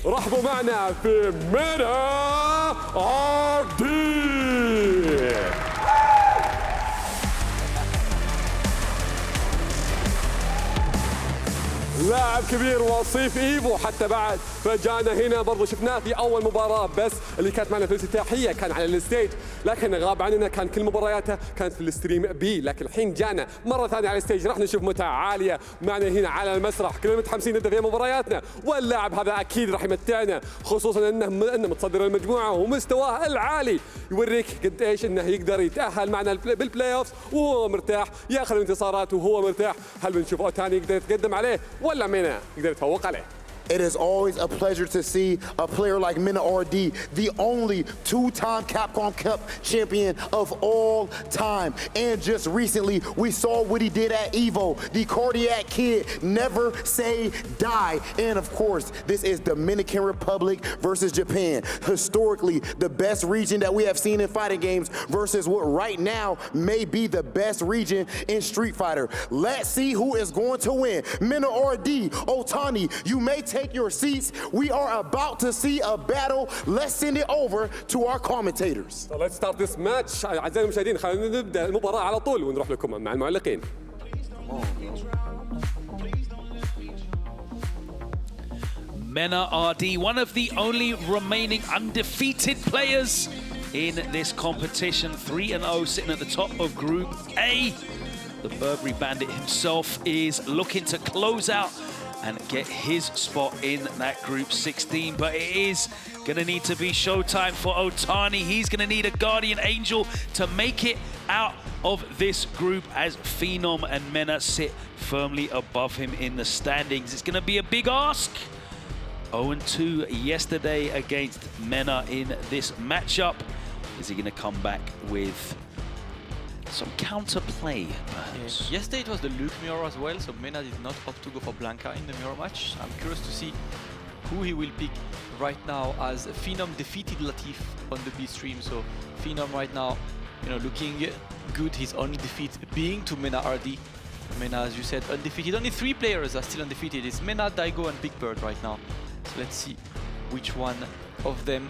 Speaker 5: رحبوا معنا في مينا RD. لاعب كبير وصيف ايفو حتى بعد، فجانا هنا برضو شفناه في اول مباراه بس اللي كانت معنا في الافتتاحيه كان على الستيج، لكن غاب عننا، كان كل مبارياته كانت في الستريم بي، لكن الحين جانا مره ثانيه على الستيج، راح نشوف متعه عاليه معنا هنا على المسرح، كلنا متحمسين نبدا في مبارياتنا، واللاعب هذا اكيد راح يمتعنا، خصوصا انه متصدر المجموعه ومستواه العالي يوريك قد ايش انه يقدر يتاهل معنا بالبلاي اوفز وهو مرتاح، ياخذ الانتصارات وهو مرتاح. هل بنشوف اوتاني يقدر يتقدم عليه ولا مينا يقدر يتفوق عليه؟
Speaker 4: It is always a pleasure to see a player like Mina RD, the only two-time Capcom Cup champion of all time. And just recently, we saw what he did at EVO, the cardiac kid, never say die. And of course, this is Dominican Republic versus Japan. Historically, the best region that we have seen in fighting games versus what right now may be the best region in Street Fighter. Let's see who is going to win. Mina RD, Otani, you may take your seats. We are about to see a battle. Let's send it over to our commentators.
Speaker 5: So let's start this match. أعزائي المشاهدين، خلينا نبدأ المباراة على طول ونروح لكم مع المعلقين.
Speaker 6: Mina RD, one of the only remaining undefeated players in this competition, 3-0, sitting at the top of Group A. The Burberry Bandit himself is looking to close out and get his spot in that Group 16, but it is gonna need to be showtime for Otani. He's gonna need a Guardian Angel to make it out of this group as Phenom and Mena sit firmly above him in the standings. It's gonna be a big ask. 0-2 yesterday against Mena in this matchup. Is he gonna come back with some counterplay, perhaps.
Speaker 7: Yesterday it was the Luke mirror as well, so Mina did not opt to go for Blanca in the mirror match. I'm curious to see who he will pick right now, as Phenom defeated Latif on the B stream. So Phenom right now, you know, looking good. His only defeat being to Mina RD. Mina, as you said, undefeated. Only 3 players are still undefeated. It's Mina, Daigo, and Big Bird right now. So let's see which one of them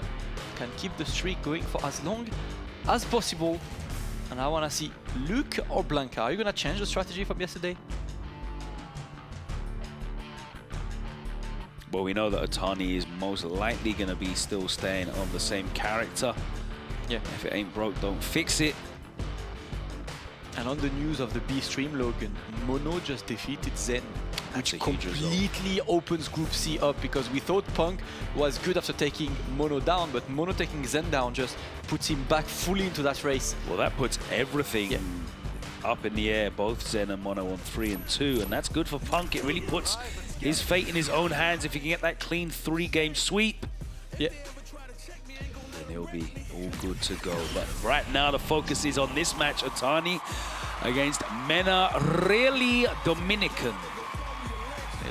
Speaker 7: can keep the streak going for as long as possible. And I want to see Luke or Blanca. Are you going to change the strategy from yesterday?
Speaker 6: Well, we know that Otani is most likely going to be still staying on the same character.
Speaker 7: Yeah.
Speaker 6: If it ain't broke, don't fix it.
Speaker 7: And on the news of the B stream, Logan, Mono just defeated Zen, which completely opens Group C up, because we thought Punk was good after taking Mono down, but Mono taking Zen down just puts him back fully into that race.
Speaker 6: Well, that puts everything up in the air, both Zen and Mono on 3 and 2, and that's good for Punk. It really puts his fate in his own hands. If he can get that clean 3-game sweep, then he'll be all good to go. But right now the focus is on this match, Atani against Mena, really Dominican.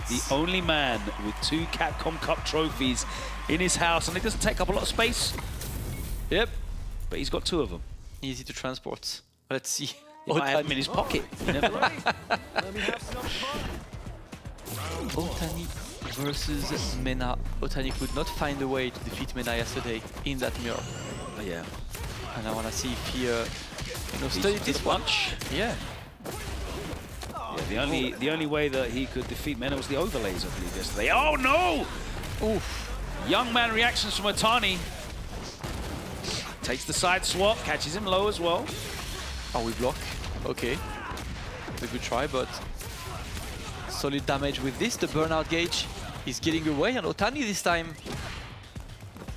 Speaker 6: The only man with 2 Capcom Cup trophies in his house, and it doesn't take up a lot of space.
Speaker 7: Yep.
Speaker 6: But he's got 2 of them.
Speaker 7: Easy to transport. Let's see.
Speaker 6: He might have them in his pocket. You never know.
Speaker 7: Otani versus Mena. Otani could not find a way to defeat Mena yesterday in that mirror.
Speaker 6: Yeah.
Speaker 7: And I want to see if he, you know, studied this
Speaker 6: punch.
Speaker 7: Yeah.
Speaker 6: Yeah. The only way that he could defeat Mena was the overlays, I believe, yesterday. Oh no!
Speaker 7: Oof.
Speaker 6: Young man reactions from Atani. Takes the side swap, catches him low as well.
Speaker 7: Oh, we block. Okay. A good try, but solid damage with this. The burnout gauge is getting away, and Otani this time.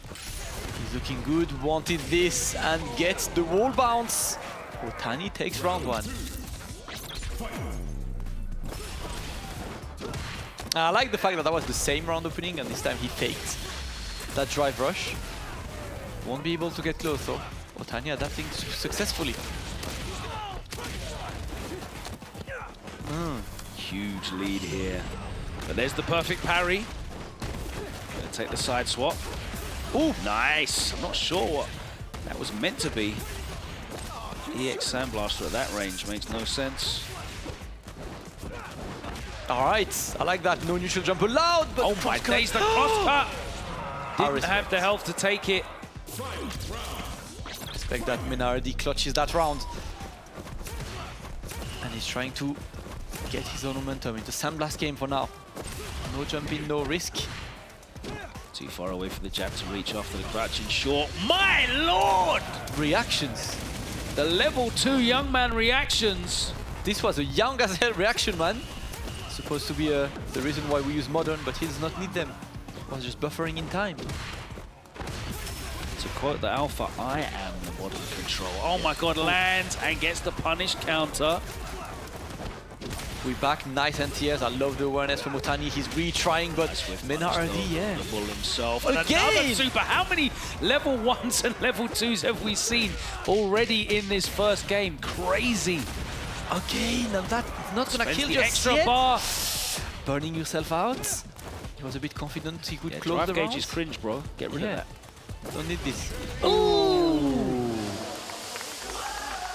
Speaker 7: He's looking good, wanted this, and gets the wall bounce. Otani takes round 1. I like the fact that that was the same round opening, and this time he faked that drive rush. Won't be able to get close though. Otani adapting successfully.
Speaker 6: Huge lead here. But there's the perfect parry. Gonna take the side swap. Oh, nice. I'm not sure what that was meant to be. EX Sandblaster at that range makes no sense.
Speaker 7: All right, I like that. No neutral jump allowed, but
Speaker 6: oh my days, the cross cut! Didn't have the health to take it.
Speaker 7: Respect that Minardi clutches that round. And he's trying to get his own momentum into Sandblast game for now. No jumping, no risk.
Speaker 6: Too far away for the jab to reach after the crouching short. My lord!
Speaker 7: Reactions.
Speaker 6: The level 2 young man reactions.
Speaker 7: This was a young as hell reaction, man. Supposed to be the reason why we use modern, but he does not need them. It was just buffering in time.
Speaker 6: To quote the Alpha, I am the modern control. Oh my god, lands and gets the punish counter.
Speaker 7: We back, nice NTS. I love the awareness from Otani. He's retrying, but Mina RD, yeah.
Speaker 6: The bull himself.
Speaker 7: Again!
Speaker 6: And another super. How many level 1s and level 2s have we seen already in this first game? Crazy.
Speaker 7: Again, and that's not gonna kill
Speaker 6: the
Speaker 7: just
Speaker 6: extra
Speaker 7: yet.
Speaker 6: bar.
Speaker 7: Burning yourself out. He was a bit confident he could close the
Speaker 6: gauge
Speaker 7: round.
Speaker 6: is cringe, bro. Get rid of that.
Speaker 7: Don't need this. Ooh!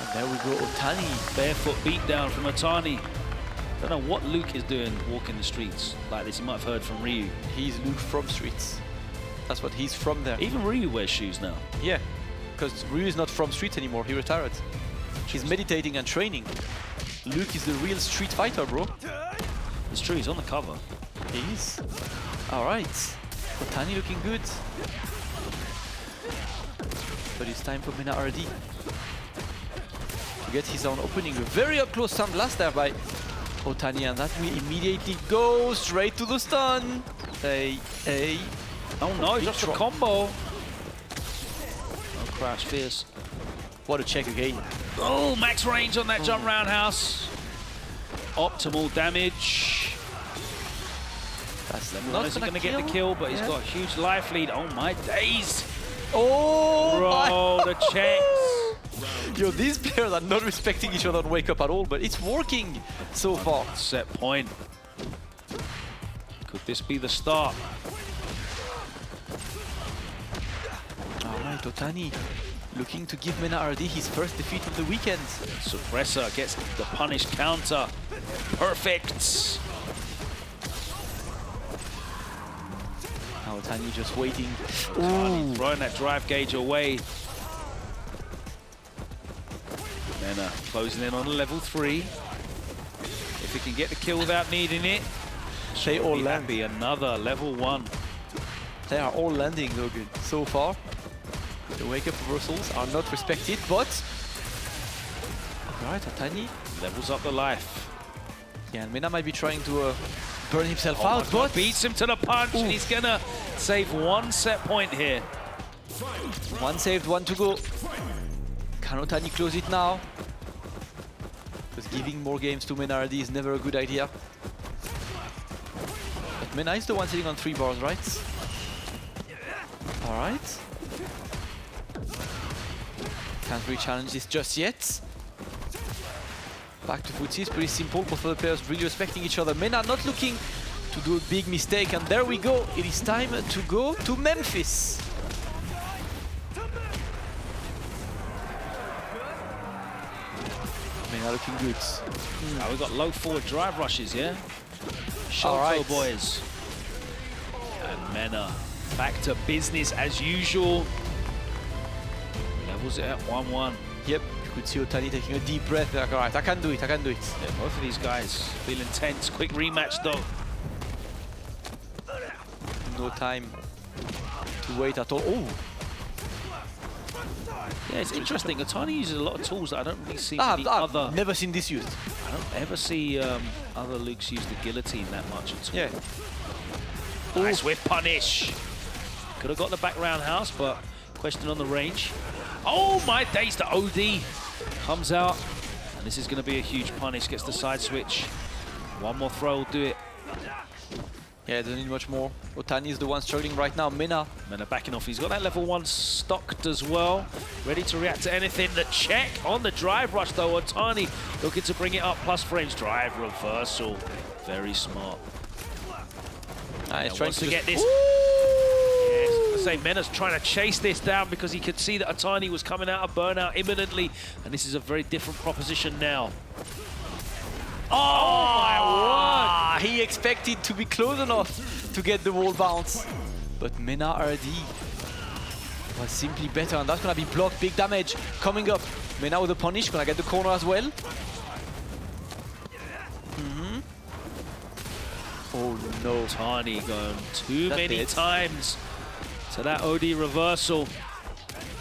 Speaker 7: And there we go, Otani.
Speaker 6: Barefoot beatdown from Atani. Don't know what Luke is doing walking the streets like this. You might have heard from Ryu.
Speaker 7: He's Luke from streets. That's what he's from there.
Speaker 6: Even Ryu wears shoes now.
Speaker 7: Yeah, because Ryu is not from streets anymore. He retired. He's meditating and training. Luke is the real Street Fighter, bro.
Speaker 6: It's true, he's on the cover.
Speaker 7: He is. All right. Otani looking good. But it's time for Mina RD to get his own opening. A very up close stun blast there by Otani, and that will immediately go straight to the stun. Hey.
Speaker 6: Oh no, just a combo. Oh, crouch fierce.
Speaker 7: What a check again.
Speaker 6: Oh, max range on that jump roundhouse. Optimal damage.
Speaker 7: That's
Speaker 6: not going to get the kill, but he's got a huge life lead. Oh my days.
Speaker 7: Oh,
Speaker 6: bro, the checks.
Speaker 7: Yo, these players are not respecting each other on Wake Up at all, but it's working so far.
Speaker 6: Set point. Could this be the start?
Speaker 7: All right, Otani looking to give Mina RD his first defeat of the weekend.
Speaker 6: Suppressor gets the punish counter. Perfect.
Speaker 7: Now Otani just waiting.
Speaker 6: Otani throwing that drive gauge away. Mina closing in on level 3. If he can get the kill without needing it,
Speaker 7: They all land.
Speaker 6: happy. Another level 1.
Speaker 7: They are all landing though good so far. The wake up reversals are not respected, but alright, Atani.
Speaker 6: Levels up the life.
Speaker 7: Yeah, and Mina might be trying to burn himself
Speaker 6: Oh
Speaker 7: out,
Speaker 6: my God,
Speaker 7: but
Speaker 6: beats him to the punch, and he's gonna save 1 set point here.
Speaker 7: one saved, one to go. Can Otani close it now? Because giving more games to Mina RD is never a good idea. But Mina is the one sitting on 3 bars, right? Alright. Can't really challenge this just yet. Back to footsie is pretty simple. Both of the players really respecting each other. Mina not looking to do a big mistake, and there we go. It is time to go to Memphis. Mina looking good.
Speaker 6: Now we've got low forward drive rushes, yeah? Shoto
Speaker 7: Alright.
Speaker 6: boys. And Mina back to business as usual. Levels it at 1-1.
Speaker 7: Yep, you could see Otani taking a deep breath. Like, all right, I can do it, I can do it.
Speaker 6: Yeah, both of these guys feeling tense. Quick rematch though.
Speaker 7: No time to wait at all. Oh,
Speaker 6: Yeah, it's interesting. Atani uses a lot of tools that I don't really see
Speaker 7: I've
Speaker 6: any other.
Speaker 7: never seen this used.
Speaker 6: I don't ever see other Lukes use the guillotine that much at all.
Speaker 7: Yeah.
Speaker 6: Nice whiff punish. Could have got the back roundhouse, but question on the range. Oh my days, the OD comes out. And this is going to be a huge punish. Gets the side switch. One more throw will do it.
Speaker 7: Yeah, doesn't need much more. Otani is the one struggling right now. Mina.
Speaker 6: Mina backing off. He's got that level 1 stocked as well. Ready to react to anything. The check on the drive rush though. Otani looking to bring it up. Plus frames. Drive reversal. Very smart.
Speaker 7: He's trying
Speaker 6: Wants to get this. I say Mina's trying to chase this down because he could see that Atani was coming out of burnout imminently, and this is a very different proposition now. Oh my word!
Speaker 7: He expected to be close enough to get the wall bounce, but Mina RD was simply better, and that's gonna be blocked. Big damage coming up. Mina with the punish, gonna get the corner as well. Oh no!
Speaker 6: Atani going too
Speaker 7: That's
Speaker 6: many
Speaker 7: it.
Speaker 6: times to that OD reversal.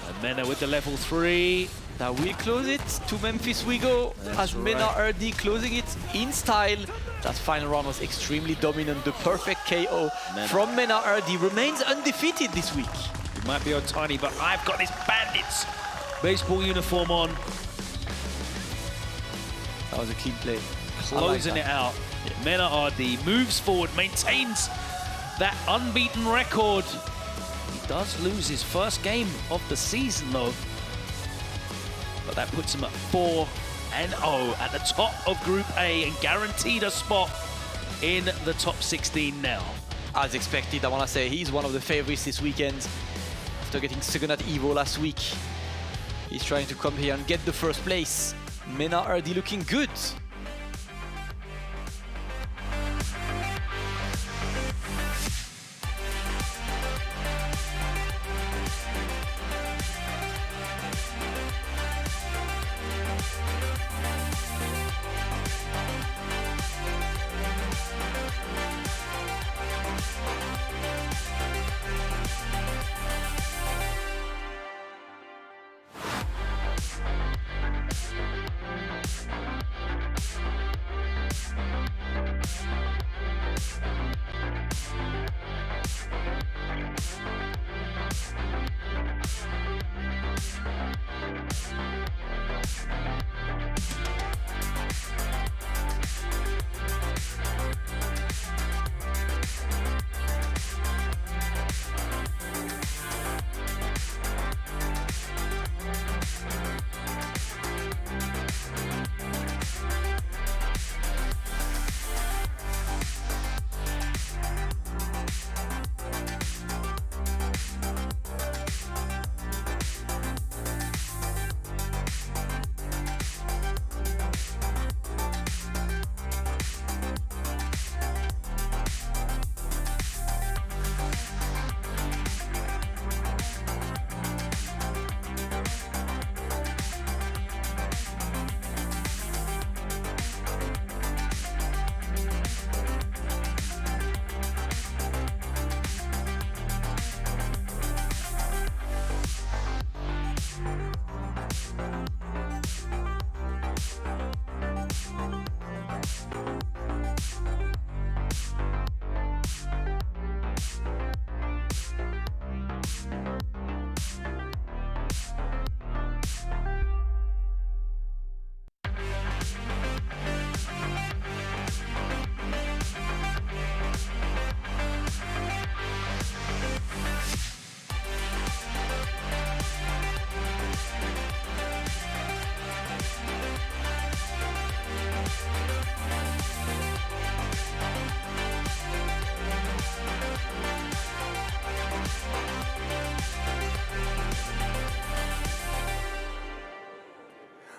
Speaker 6: And Mina with the level 3.
Speaker 7: Now we close it. To Memphis we go.
Speaker 6: That's
Speaker 7: as Mina
Speaker 6: right.
Speaker 7: RD closing it in style. That final round was extremely dominant. The perfect KO
Speaker 6: Mina.
Speaker 7: from Mina RD remains undefeated this week.
Speaker 6: It might be Otani, but I've got this Bandits baseball uniform on.
Speaker 7: That was a clean play.
Speaker 6: Closing it out. Mina RD moves forward, maintains that unbeaten record. He does lose his first game of the season though. But that puts him at 4-0 at the top of Group A and guaranteed a spot in the top 16 now.
Speaker 7: As expected, I want to say he's one of the favorites this weekend. After getting second at EVO last week, he's trying to come here and get the first place. Mina RD looking good.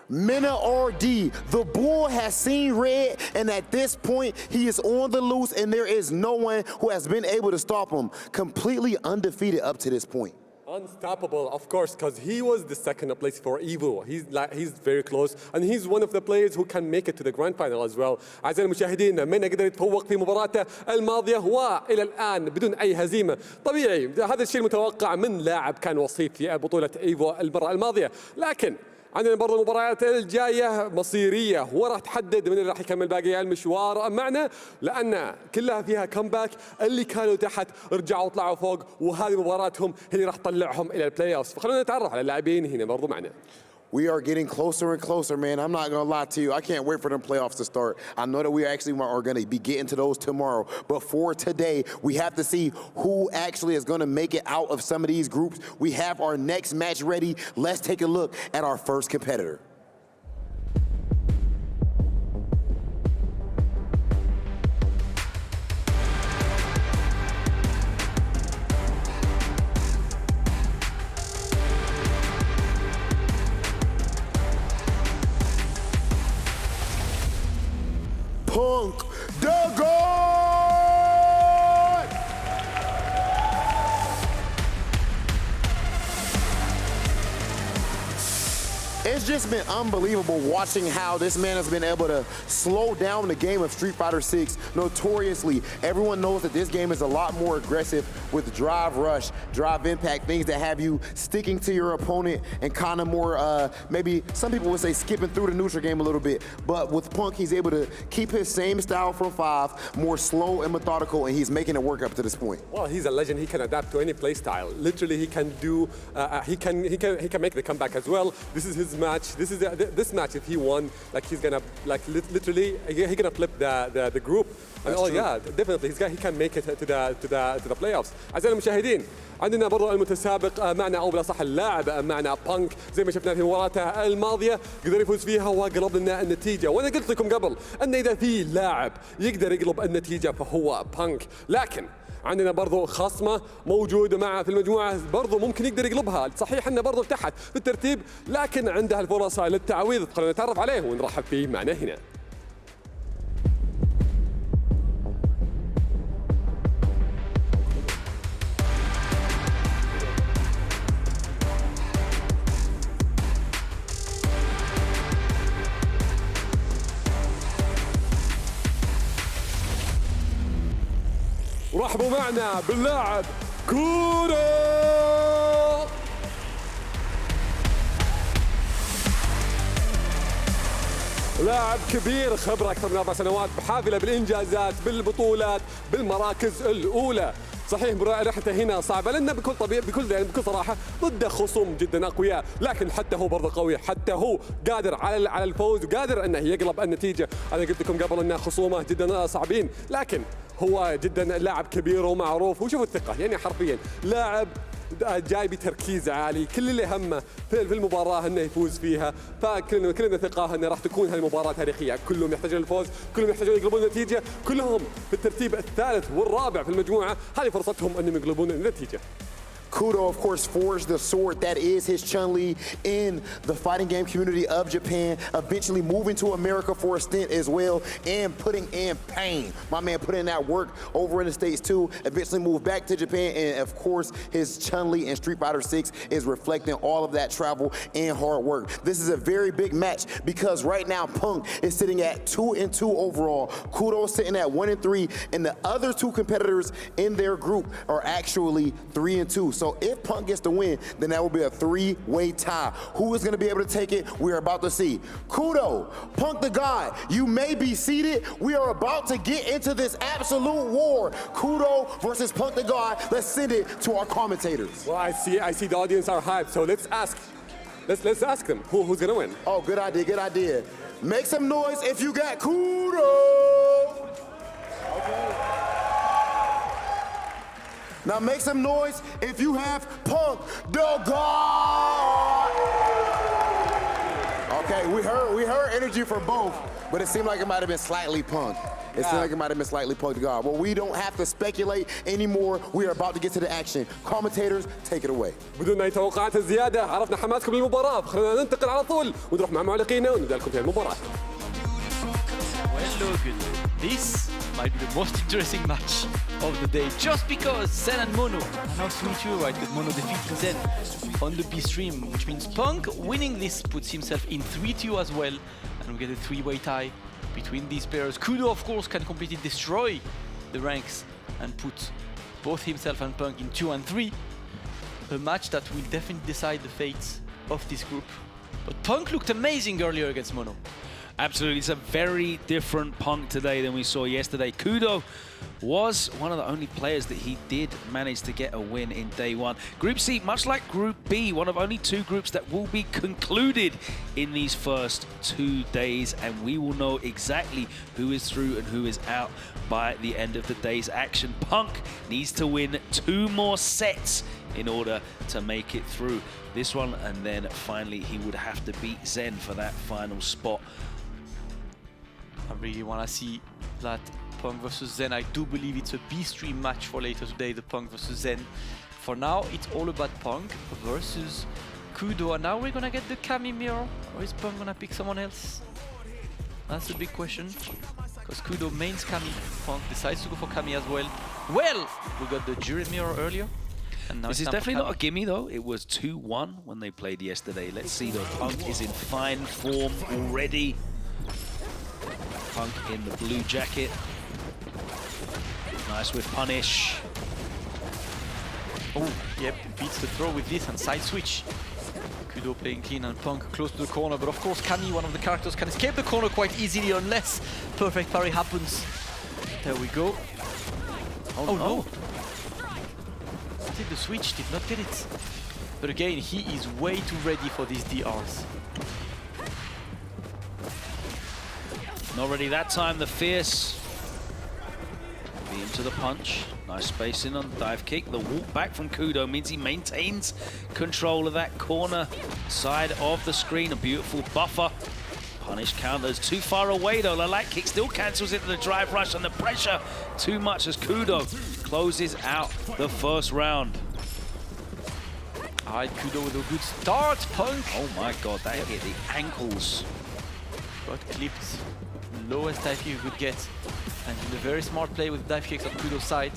Speaker 4: Mina RD, the bull has seen red, and at this point, he is on the loose, and there is no one who has been able to stop him. Completely undefeated up to this point.
Speaker 5: Unstoppable, of course, because he was the second place for Evo. He's very close, and he's one of the players who can make it to the grand final as well. أعزائي المشاهدين، مينا قدر يتفوق في مباراته الماضية وإلى الآن بدون أي هزيمة. طبيعي هذا الشيء المتوقع من لاعب كان وصيف في بطولة إيفو المرة الماضية، لكن عندنا برضه المباريات الجاية مصيرية وراح تحدد من اللي راح يكمل باقي المشوار معنا، لأن كلها فيها كمباك. اللي كانوا تحت رجعوا طلعوا فوق، وهذه مباراتهم اللي راح تطلعهم إلى البلاي أوف. فخلونا نتعرف على اللاعبين هنا برضه معنا.
Speaker 4: We are getting closer and closer, man. I'm not going to lie to you. I can't wait for them playoffs to start. I know that we actually are going to be getting to those tomorrow. But for today, we have to see who actually is going to make it out of some of these groups. We have our next match ready. Let's take a look at our first competitor. Punk the God! It's just been unbelievable watching how this man has been able to slow down the game of Street Fighter 6 notoriously. Everyone knows that this game is a lot more aggressive with drive rush, drive impact, things that have you sticking to your opponent and kind of more, maybe some people would say skipping through the neutral game a little bit. But with Punk, he's able to keep his same style from 5, more slow and methodical, and he's making it work up to this point.
Speaker 5: Well, he's a legend. He can adapt to any play style. Literally, he can do, he can make the comeback as well. This is his match. This match, if he won, like he's gonna literally he's gonna flip the group. And oh yeah, definitely he can make it to the playoffs. أعزائي المشاهدين، عندنا برضو المتسابق معنا او بلا صح اللاعب معنا بانك، زي ما شفنا في مباراته الماضيه قدر يفوز فيها وقلب لنا النتيجه. وانا قلت لكم قبل ان اذا في لاعب يقدر يقلب النتيجه فهو بانك، لكن عندنا برضو خصمه موجود معه في المجموعه برضو ممكن يقدر يقلبها. صحيح انه برضو تحت في الترتيب، لكن عنده الفرص للتعويض. خلينا نتعرف عليه ونرحب فيه معنا هنا. رحبوا معنا باللاعب كودو. لاعب كبير، خبرة أكثر من 4 سنوات، بحافلة بالإنجازات، بالبطولات، بالمراكز الأولى. صحيح رحلته هنا صعبة لأنه بكل صراحة ضد خصوم جدا أقوياء، لكن حتى هو برضه قوي، حتى هو قادر على الفوز وقادر أنه يقلب النتيجة. أنا قلت لكم قبل أن خصومه جدا صعبين، لكن هو جدا لاعب كبير ومعروف. وشوفوا الثقة، يعني حرفيا لاعب جاي بتركيز عالي، كل اللي همه في المباراة انه يفوز فيها. فكلنا ثقة انه راح تكون هالمباراة تاريخية. كلهم يحتاجون الفوز، كلهم يحتاجون يقلبون النتيجة، كلهم في الترتيب الثالث والرابع في المجموعة. هذه فرصتهم انهم يقلبون النتيجة.
Speaker 4: Kudo, of course, forged the sword that is his Chun-Li in the fighting game community of Japan, eventually moving to America for a stint as well, and putting in pain. My man put in that work over in the States too, eventually moved back to Japan, and of course, his Chun-Li in Street Fighter 6 is reflecting all of that travel and hard work. This is a very big match because right now, Punk is sitting at 2-2 overall, Kudo sitting at 1-3, and the other 2 competitors in their group are actually 3-2. So if Punk gets the win, then that will be a 3-way tie. Who is going to be able to take it? We're about to see. Kudo, Punk the God, you may be seated. We are about to get into this absolute war. Kudo versus Punk the God. Let's send it to our commentators.
Speaker 5: Well, I see the audience are hyped, so let's ask them who's going to win.
Speaker 4: Oh, good idea, good idea. Make some noise if you got Kudo. Okay. Now make some noise if you have Punk the God. Okay, we heard energy for both, but it seemed like it might have been slightly Punk. It seemed like it might have been slightly Punk to guard. Well, we don't have to speculate anymore. We are about to get to the action. Commentators, take it away.
Speaker 5: بدون أي توقعات زيادة عرفنا حماسكم للمباراة، خلينا ننتقل على طول ونروح مع معلقينا ونبدأ لكم في المباراة.
Speaker 7: Well, Logan, this might be the most interesting match of the day, just because Zen and Mono are now 3-2, right? With Mono defeating Zen on the B stream, which means Punk winning this puts himself in 3-2 as well, and we get a three-way tie between these pairs. Kudo, of course, can completely destroy the ranks and put both himself and Punk in 2 and 3. A match that will definitely decide the fate of this group. But Punk looked amazing earlier against Mono.
Speaker 6: Absolutely, it's a very different Punk today than we saw yesterday. Kudo was one of the only players that he did manage to get a win in day one. Group C, much like Group B, one of only 2 groups that will be concluded in these first 2 days, and we will know exactly who is through and who is out by the end of the day's action. Punk needs to win 2 more sets in order to make it through this one, and then finally he would have to beat Zen for that final spot.
Speaker 7: I really want to see that Punk versus Zen. I do believe it's a B-stream match for later today, the Punk versus Zen. For now, it's all about Punk versus Kudo. And now we're going to get the Kami mirror. Or is Punk going to pick someone else? That's a big question. Because Kudo mains Kami. Punk decides to go for Kami as well. Well, we got the jury mirror earlier. And now
Speaker 6: this is definitely not a gimme though. It was 2-1 when they played yesterday. Let's see though. Punk is in fine form already. Punk in the blue jacket. Nice with punish.
Speaker 7: Oh, yep, beats the throw with this and side switch. Kudo playing clean and Punk close to the corner, but of course Kami, one of the characters, can escape the corner quite easily unless perfect parry happens. There we go. Oh no! I think the switch did not get it. But again, he is way too ready for these DRs.
Speaker 6: Not ready that time, the fierce. Beam to the punch. Nice spacing on the dive kick. The walk back from Kudo means he maintains control of that corner side of the screen. A beautiful buffer. Punish counters too far away though. The light kick still cancels into the drive rush, and the pressure too much as Kudo closes out the first round.
Speaker 7: Alright, Kudo with a good start. Punk.
Speaker 6: Oh my god, that hit the ankles.
Speaker 7: Got clipped. Lowest dive kick you could get. And did a very smart play with dive kicks on Kudo's side.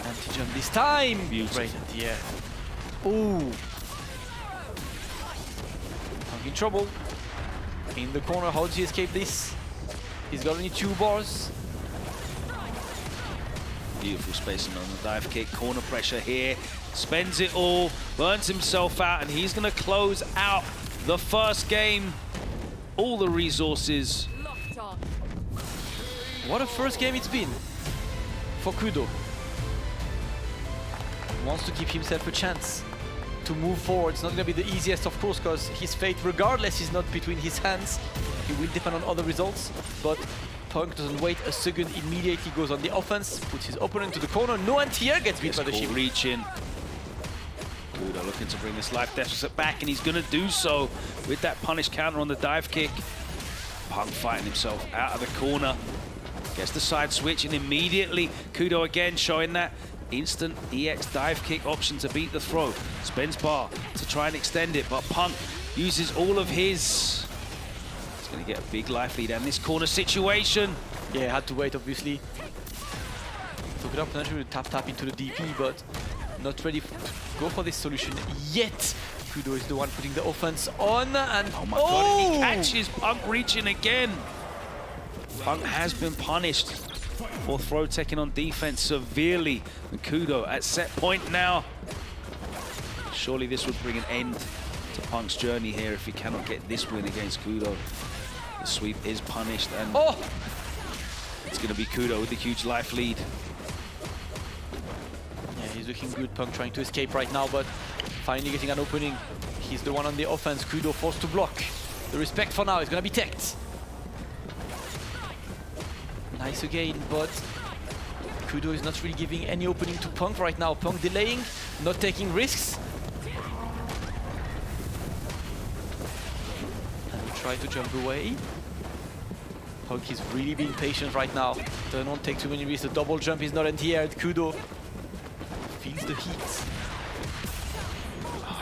Speaker 7: Anti-jump this time.
Speaker 6: Beautiful.
Speaker 7: Right at the air. Ooh. Punk in trouble. In the corner, how does he escape this? He's got only 2 bars.
Speaker 6: Beautiful spacing on the dive kick. Corner pressure here. Spends it all. Burns himself out, and he's going to close out the first game. All the resources.
Speaker 7: What a first game it's been for Kudo. Wants to give himself a chance to move forward. It's not going to be the easiest, of course, because his fate, regardless, is not between his hands. He will depend on other results, but Punk doesn't wait a second, immediately goes on the offense, puts his opponent to the corner. No anti-air, gets beat by the shield.
Speaker 6: Reach in. Kudo looking to bring this life deficit back, and he's going to do so with that punish counter on the dive kick. Punk fighting himself out of the corner. Gets the side switch, and immediately Kudo again showing that instant EX dive kick option to beat the throw. Spends bar to try and extend it, but Punk uses all of his. He's going to get a big life lead, and this corner situation.
Speaker 7: Yeah, had to wait, obviously. Took it up, potentially tap into the DP, but not ready to go for this solution yet. Kudo is the one putting the offense on, and
Speaker 6: oh my god, and he catches Punk reaching again. Punk has been punished for throw taking on defense severely. And Kudo at set point now. Surely this would bring an end to Punk's journey here if he cannot get this win against Kudo. The sweep is punished, and it's going to be Kudo with the huge life lead.
Speaker 7: Yeah, he's looking good. Punk trying to escape right now, but finally getting an opening. He's the one on the offense. Kudo forced to block. The respect for now is going to be teched. Nice again, but Kudo is not really giving any opening to Punk right now. Punk delaying, not taking risks. try to jump away. Punk is really being patient right now. Don't take too many risks. The double jump is not anti-aired. Kudo feels the heat.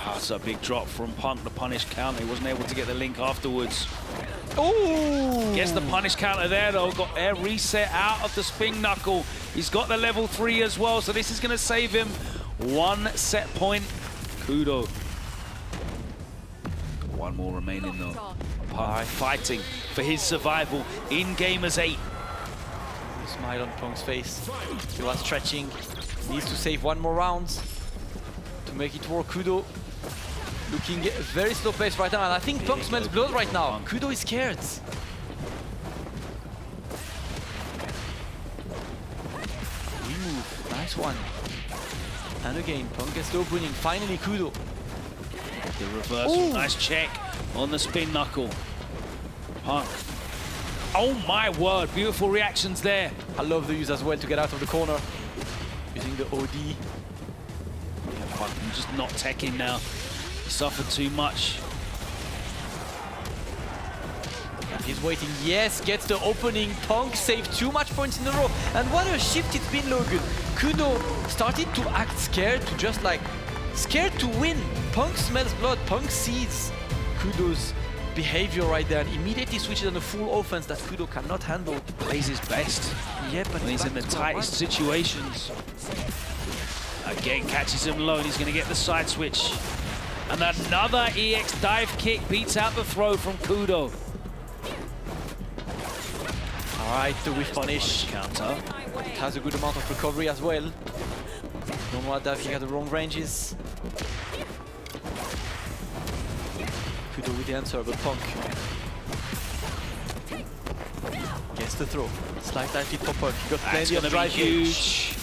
Speaker 6: That's a big drop from Punk, the punish counter. He wasn't able to get the link afterwards.
Speaker 7: Oh!
Speaker 6: Gets the punish counter there though. Got air reset out of the spin knuckle. He's got the level 3 as well, so this is going to save him 1 set point. Kudo. One more remaining though. Punk fighting for his survival in Gamers 8.
Speaker 7: A smile on Punk's face. He was stretching. Needs to save 1 more round to make it work. Kudo looking very slow pace right now, and I think Punk smells blood right now. Kudo is scared. Remove, nice one. And again, Punk gets the opening. Finally, Kudo.
Speaker 6: The reversal, nice check on the spin knuckle. Punk. Oh my word, beautiful reactions there.
Speaker 7: I love the use as well to get out of the corner. Using the OD.
Speaker 6: Yeah, Punk just not teching now. He suffered too much.
Speaker 7: He's waiting, yes, gets the opening. Punk saved too much points in a row. And what a shift it's been, Logan. Kudo started to act scared, to just like, scared to win. Punk smells blood, Punk sees Kudo's behavior right there and immediately switches on a full offense that Kudo cannot handle.
Speaker 6: Plays his best.
Speaker 7: Yeah, but
Speaker 6: when he's in the tightest situations. Again, catches him low and he's going to get the side switch. And another EX dive kick beats out the throw from Kudo.
Speaker 7: Alright, the whiff punish.
Speaker 6: Counter.
Speaker 7: It has a good amount of recovery as well. Don't want that, he got the wrong ranges. Kudo with the answer, but Punk gets the throw. Slight dive hit for Punk. He got plenty of drive huge.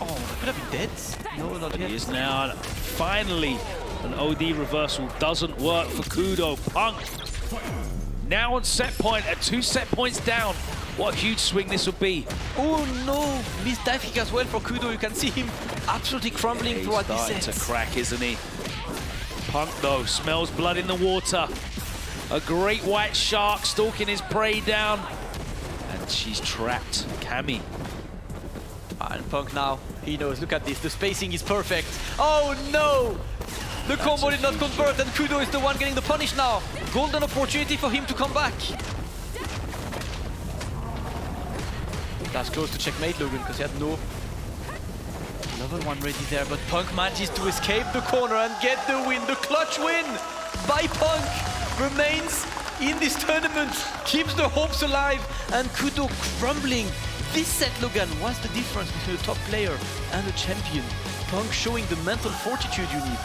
Speaker 7: Oh, that could have been dead. No, not yet.
Speaker 6: He is now finally an OD reversal. Doesn't work for Kudo. Punk now on set point at 2 set points down. What a huge swing this would be.
Speaker 7: Oh no, missed dive kick as well for Kudo. You can see him absolutely crumbling throughout this set.
Speaker 6: He's starting to crack, isn't he? Punk though smells blood in the water. A great white shark stalking his prey down. And she's trapped. Cammy.
Speaker 7: And Punk now, he knows, look at this, the spacing is perfect. Oh no! The combo did not convert and Kudo is the one getting the punish now. Golden opportunity for him to come back. That's close to checkmate, Logan, because he had no level 1 ready there, but Punk manages to escape the corner and get the win. The clutch win by Punk remains in this tournament, keeps the hopes alive, and Kudo crumbling. This set, Logan, was the difference between a top player and a champion. Punk showing the mental fortitude you need.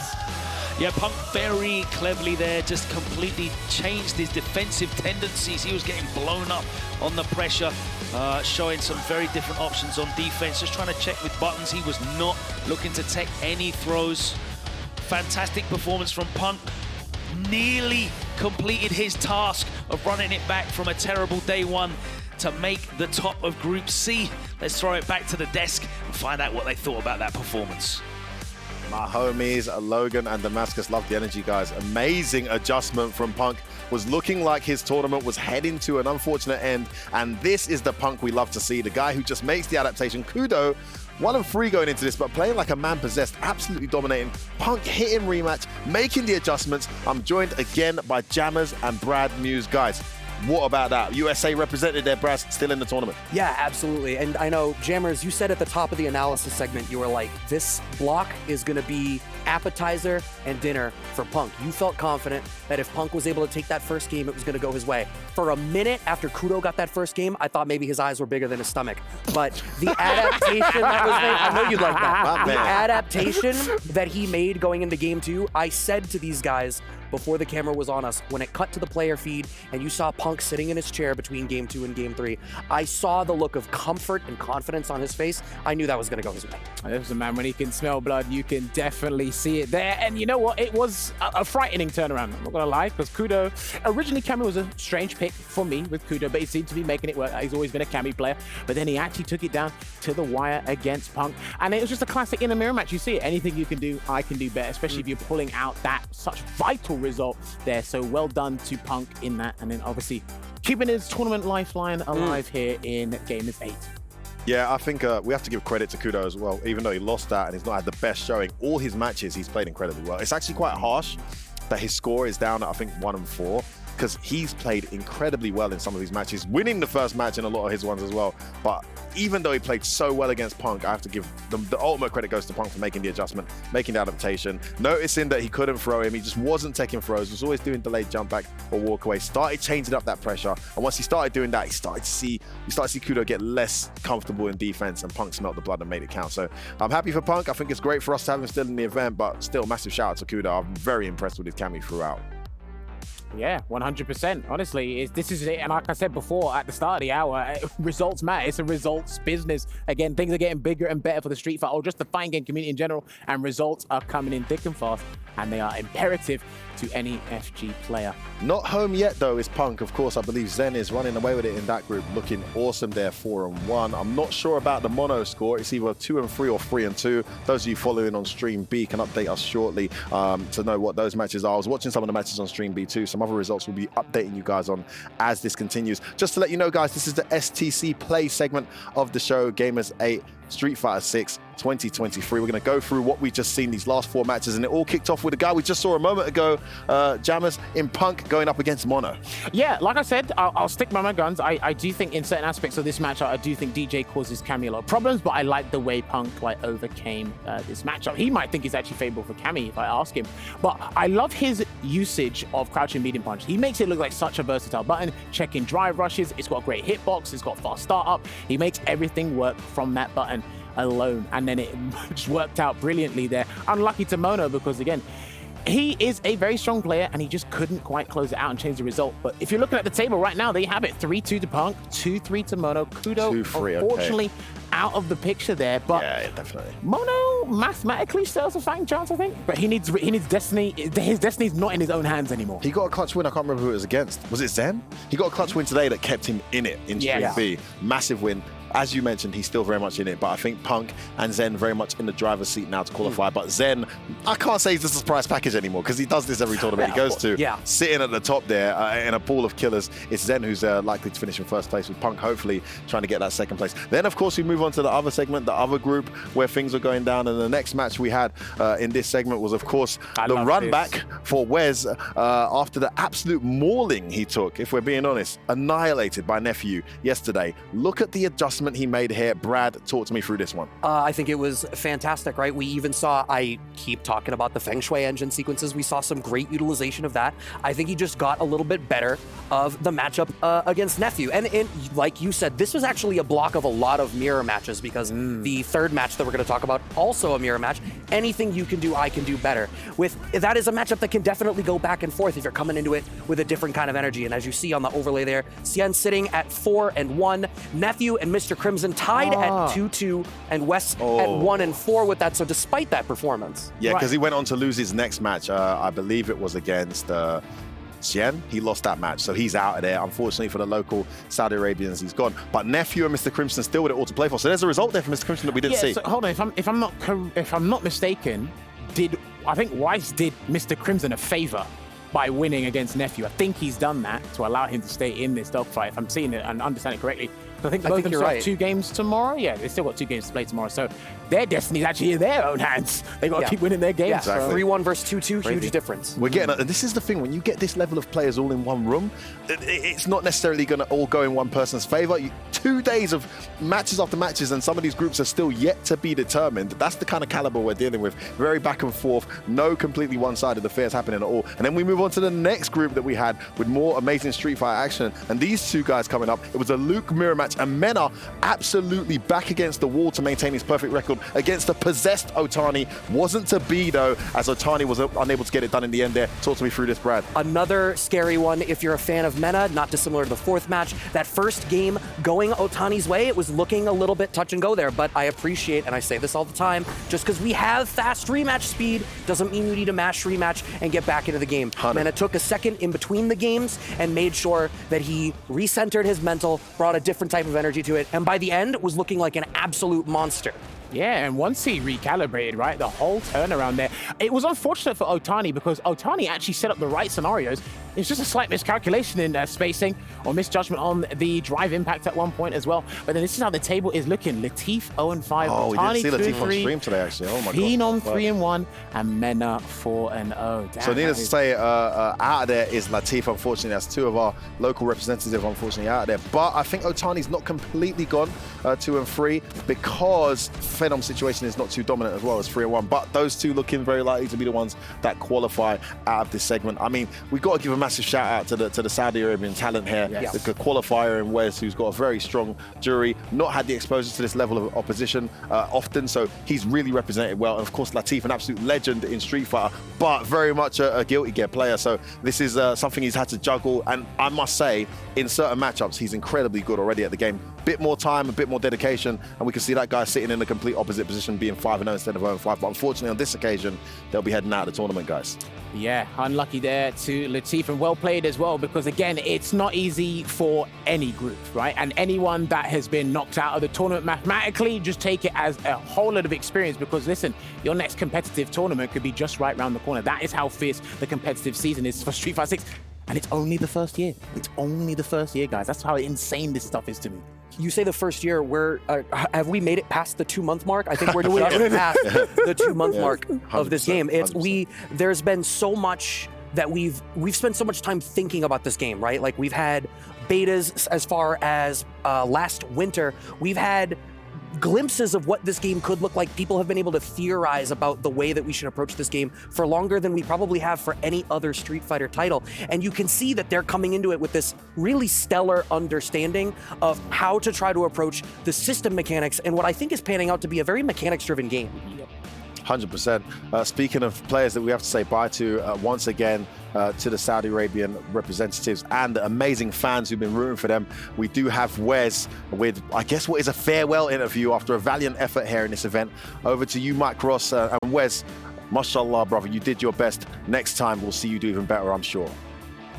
Speaker 6: Yeah, Punk very cleverly there, just completely changed his defensive tendencies. He was getting blown up on the pressure, showing some very different options on defense, just trying to check with buttons. He was not looking to take any throws. Fantastic performance from Punk. Nearly completed his task of running it back from a terrible day 1 to make the top of Group C. Let's throw it back to the desk and find out what they thought about that performance.
Speaker 1: My homies, Logan and Damascus, love the energy, guys. Amazing adjustment from Punk. Was looking like his tournament was heading to an unfortunate end. And this is the Punk we love to see. The guy who just makes the adaptation. Kudo, 1 of 3 going into this, but playing like a man possessed, absolutely dominating. Punk hitting rematch, making the adjustments. I'm joined again by Jammers and Brad Muse. Guys, what about that? USA represented there, Brad, still in the tournament.
Speaker 3: Yeah, absolutely. And I know, Jammers, you said at the top of the analysis segment, you were like, this block is going to be appetizer and dinner for Punk. You felt confident that if Punk was able to take that first game, it was going to go his way. For a minute after Kudo got that first game, I thought maybe his eyes were bigger than his stomach. But the adaptation that was made, I know you'd like that. The adaptation that he made going into game 2, I said to these guys before the camera was on us, when it cut to the player feed and you saw Punk sitting in his chair between game 2 and game 3, I saw the look of comfort and confidence on his face. I knew that was going to go his way.
Speaker 2: There's a man, when he can smell blood, you can definitely see it there. And you know what? It was a frightening turnaround. I'm not going to lie, because Kudo, originally Cammy was a strange pick for me with Kudo, but he seemed to be making it work. He's always been a Cammy player, but then he actually took it down to the wire against Punk. And it was just a classic in a mirror match. You see it. Anything you can do, I can do better, especially if you're pulling out that such vital result there. So well done to Punk in that. And then obviously keeping his tournament lifeline alive here in Gamers 8.
Speaker 1: Yeah, I think we have to give credit to Kudo as well. Even though he lost that and he's not had the best showing, all his matches he's played incredibly well. It's actually quite harsh that his score is down at, I think, 1 and 4, because he's played incredibly well in some of these matches, winning the first match in a lot of his ones as well. But even though he played so well against Punk, I have to give the ultimate credit goes to Punk for making the adjustment, making the adaptation, noticing that he couldn't throw him. He just wasn't taking throws, was always doing delayed jump back or walk away, started changing up that pressure. And once he started doing that, you started to see Kudo get less comfortable in defense, and Punk smelt the blood and made it count. So I'm happy for Punk. I think it's great for us to have him still in the event, but still massive shout out to Kudo. I'm very impressed with his Cammy throughout.
Speaker 2: Yeah, 100%. Honestly, this is it. And like I said before, at the start of the hour, results matter. It's a results business. Again, things are getting bigger and better for the Street Fighter, or just the fighting game community in general, and results are coming in thick and fast, and they are imperative to any FG player.
Speaker 1: Not home yet, though, is Punk. Of course, I believe Zen is running away with it in that group, looking awesome there, 4-1. I'm not sure about the mono score. It's either 2-3 or 3-2. Those of you following on Stream B can update us shortly to know what those matches are. I was watching some of the matches on Stream B too. Some other results we'll be updating you guys on as this continues. Just to let you know, guys, this is the STC Play segment of the show, Gamers 8 Street Fighter 6 2023. We're going to go through what we've just seen these last 4 matches, and it all kicked off with a guy we just saw a moment ago, Jammers, in Punk going up against Mono.
Speaker 2: Yeah, like I said, I'll stick by my guns. I do think in certain aspects of this matchup, I do think DJ causes Cammy a lot of problems, but I like the way Punk overcame this matchup. He might think it's actually favorable for Cammy if I ask him, but I love his usage of crouching medium punch. He makes it look like such a versatile button. Checking drive rushes, it's got a great hitbox, it's got fast startup. He makes everything work from that button alone, and then it just worked out brilliantly there. Unlucky to Mono, because again, he is a very strong player and he just couldn't quite close it out and change the result. But if you're looking at the table right now, there you have it. 3-2 to Punk, 2-3 to Mono. Kudo,
Speaker 1: 2-3,
Speaker 2: unfortunately, out of the picture there. But
Speaker 1: yeah, definitely.
Speaker 2: Mono mathematically still has a fighting chance, I think. But he needs destiny. His destiny's not in his own hands anymore.
Speaker 1: He got a clutch win. I can't remember who it was against. Was it Zen? He got a clutch win today that kept him in it in Stream B. Massive win. As you mentioned, he's still very much in it, but I think Punk and Zen very much in the driver's seat now to qualify. But Zen, I can't say he's the surprise package anymore, because he does this every tournament he goes to. Sitting at the top there in a pool of killers, it's Zen who's likely to finish in first place, with Punk hopefully trying to get that second place. Then, of course, we move on to the other segment, the other group where things are going down. And the next match we had in this segment was, of course, the run back for Wes after the absolute mauling he took, if we're being honest, annihilated by Nephew yesterday. Look at the adjustment he made here. Brad, talk to me through this one.
Speaker 3: I think it was fantastic, right? We even saw, I keep talking about the Feng Shui engine sequences. We saw some great utilization of that. I think he just got a little bit better of the matchup against Nephew. And like you said, this was actually a block of a lot of mirror matches, because the third match that we're going to talk about, also a mirror match. Anything you can do, I can do better. That is a matchup that can definitely go back and forth if you're coming into it with a different kind of energy. And as you see on the overlay there, Cien sitting at 4-1, Nephew and Mr. Crimson tied at 2-2, and Wes at 1-4 with that. So despite that performance.
Speaker 1: Yeah, because he went on to lose his next match. I believe it was against Cien. He lost that match, so he's out of there. Unfortunately for the local Saudi Arabians, he's gone. But Nephew and Mr. Crimson still with it all to play for. So there's a result there for Mr. Crimson that we didn't see.
Speaker 2: So hold on, if I'm not mistaken, I think Weiss did Mr. Crimson a favor by winning against Nephew. I think he's done that to allow him to stay in this dogfight, if I'm seeing it and understand it correctly. So I think both of them have 2 games tomorrow. Yeah, they've still got 2 games to play tomorrow. So their destiny's actually in their own hands. They got to keep winning their games.
Speaker 3: Yeah, exactly. 3-1 versus 2-2, huge difference.
Speaker 1: We're getting, and this is the thing, when you get this level of players all in one room, it's not necessarily going to all go in one person's favor. 2 days of matches after matches, and some of these groups are still yet to be determined. That's the kind of caliber we're dealing with. Very back and forth, no completely one-sided affairs happening at all. And then we move on to the next group that we had with more amazing Street Fighter action. And these 2 guys coming up, it was a Luke mirror match, and Mina absolutely back against the wall to maintain his perfect record against the possessed Otani. Wasn't to be, though, as Otani was unable to get it done in the end there. Talk to me through this, Brad.
Speaker 3: Another scary one if you're a fan of Mina, not dissimilar to the 4th match. That first game going Otani's way, it was looking a little bit touch and go there, but I appreciate, and I say this all the time, just because we have fast rematch speed doesn't mean you need a mash rematch and get back into the game. Mina took a second in between the games and made sure that he recentered his mental, brought a different type of energy to it, and by the end was looking like an absolute monster.
Speaker 2: Yeah, and once he recalibrated, right, the whole turnaround there, it was unfortunate for Otani because Otani actually set up the right scenarios. It was just a slight miscalculation in spacing or misjudgment on the drive impact at one point as well. But then this is how the table is looking. Latif 0-5.
Speaker 1: Oh, we
Speaker 2: Otani
Speaker 1: didn't see Latif on
Speaker 2: 2-3.
Speaker 1: stream today, actually. Oh, my God.
Speaker 2: Phenom 3-1, and Mina 4-0.
Speaker 1: So needless to say, out of there is Latif, unfortunately. That's two of our local representatives, unfortunately, out of there. But I think Otani's not completely gone 2-3 because Phenom's situation is not too dominant as well as 3-1. But those two looking very likely to be the ones that qualify out of this segment. I mean, we've got to give a massive shout out to the Saudi Arabian talent here.
Speaker 2: Yes.
Speaker 1: The qualifier in Wes, who's got a very strong jury, not had the exposure to this level of opposition often, so he's really represented well. And of course, Latif, an absolute legend in Street Fighter, but very much a guilty gear player. So this is something he's had to juggle. And I must say, in certain matchups, he's incredibly good already at the game. Bit more time, a bit more dedication, and we can see that guy sitting in the complete opposite position, being 5-0 instead of 0-5. But unfortunately, on this occasion, they'll be heading out of the tournament, guys.
Speaker 2: Yeah, unlucky there to Latif, and well played as well, because again, it's not easy for any group, right? And anyone that has been knocked out of the tournament mathematically, just take it as a whole lot of experience, because listen, your next competitive tournament could be just right around the corner. That is how fierce the competitive season is for Street Fighter 6. And it's only the first year. It's only the first year, guys. That's how insane this stuff is to me.
Speaker 3: You say the first year, have we made it past the 2-month mark? I think we're just past the 2-month mark of this game. There's been so much that we've spent so much time thinking about this game, right? Like we've had betas as far as last winter. We've had glimpses of what this game could look like. People have been able to theorize about the way that we should approach this game for longer than we probably have for any other Street Fighter title. And you can see that they're coming into it with this really stellar understanding of how to try to approach the system mechanics and what I think is panning out to be a very mechanics-driven game.
Speaker 1: 100%. Speaking of players that we have to say bye to, once again, to the Saudi Arabian representatives and the amazing fans who've been rooting for them, we do have Wes with, I guess, what is a farewell interview after a valiant effort here in this event. Over to you, Mike Ross. And Wes, mashallah, brother, you did your best. Next time, we'll see you do even better, I'm sure.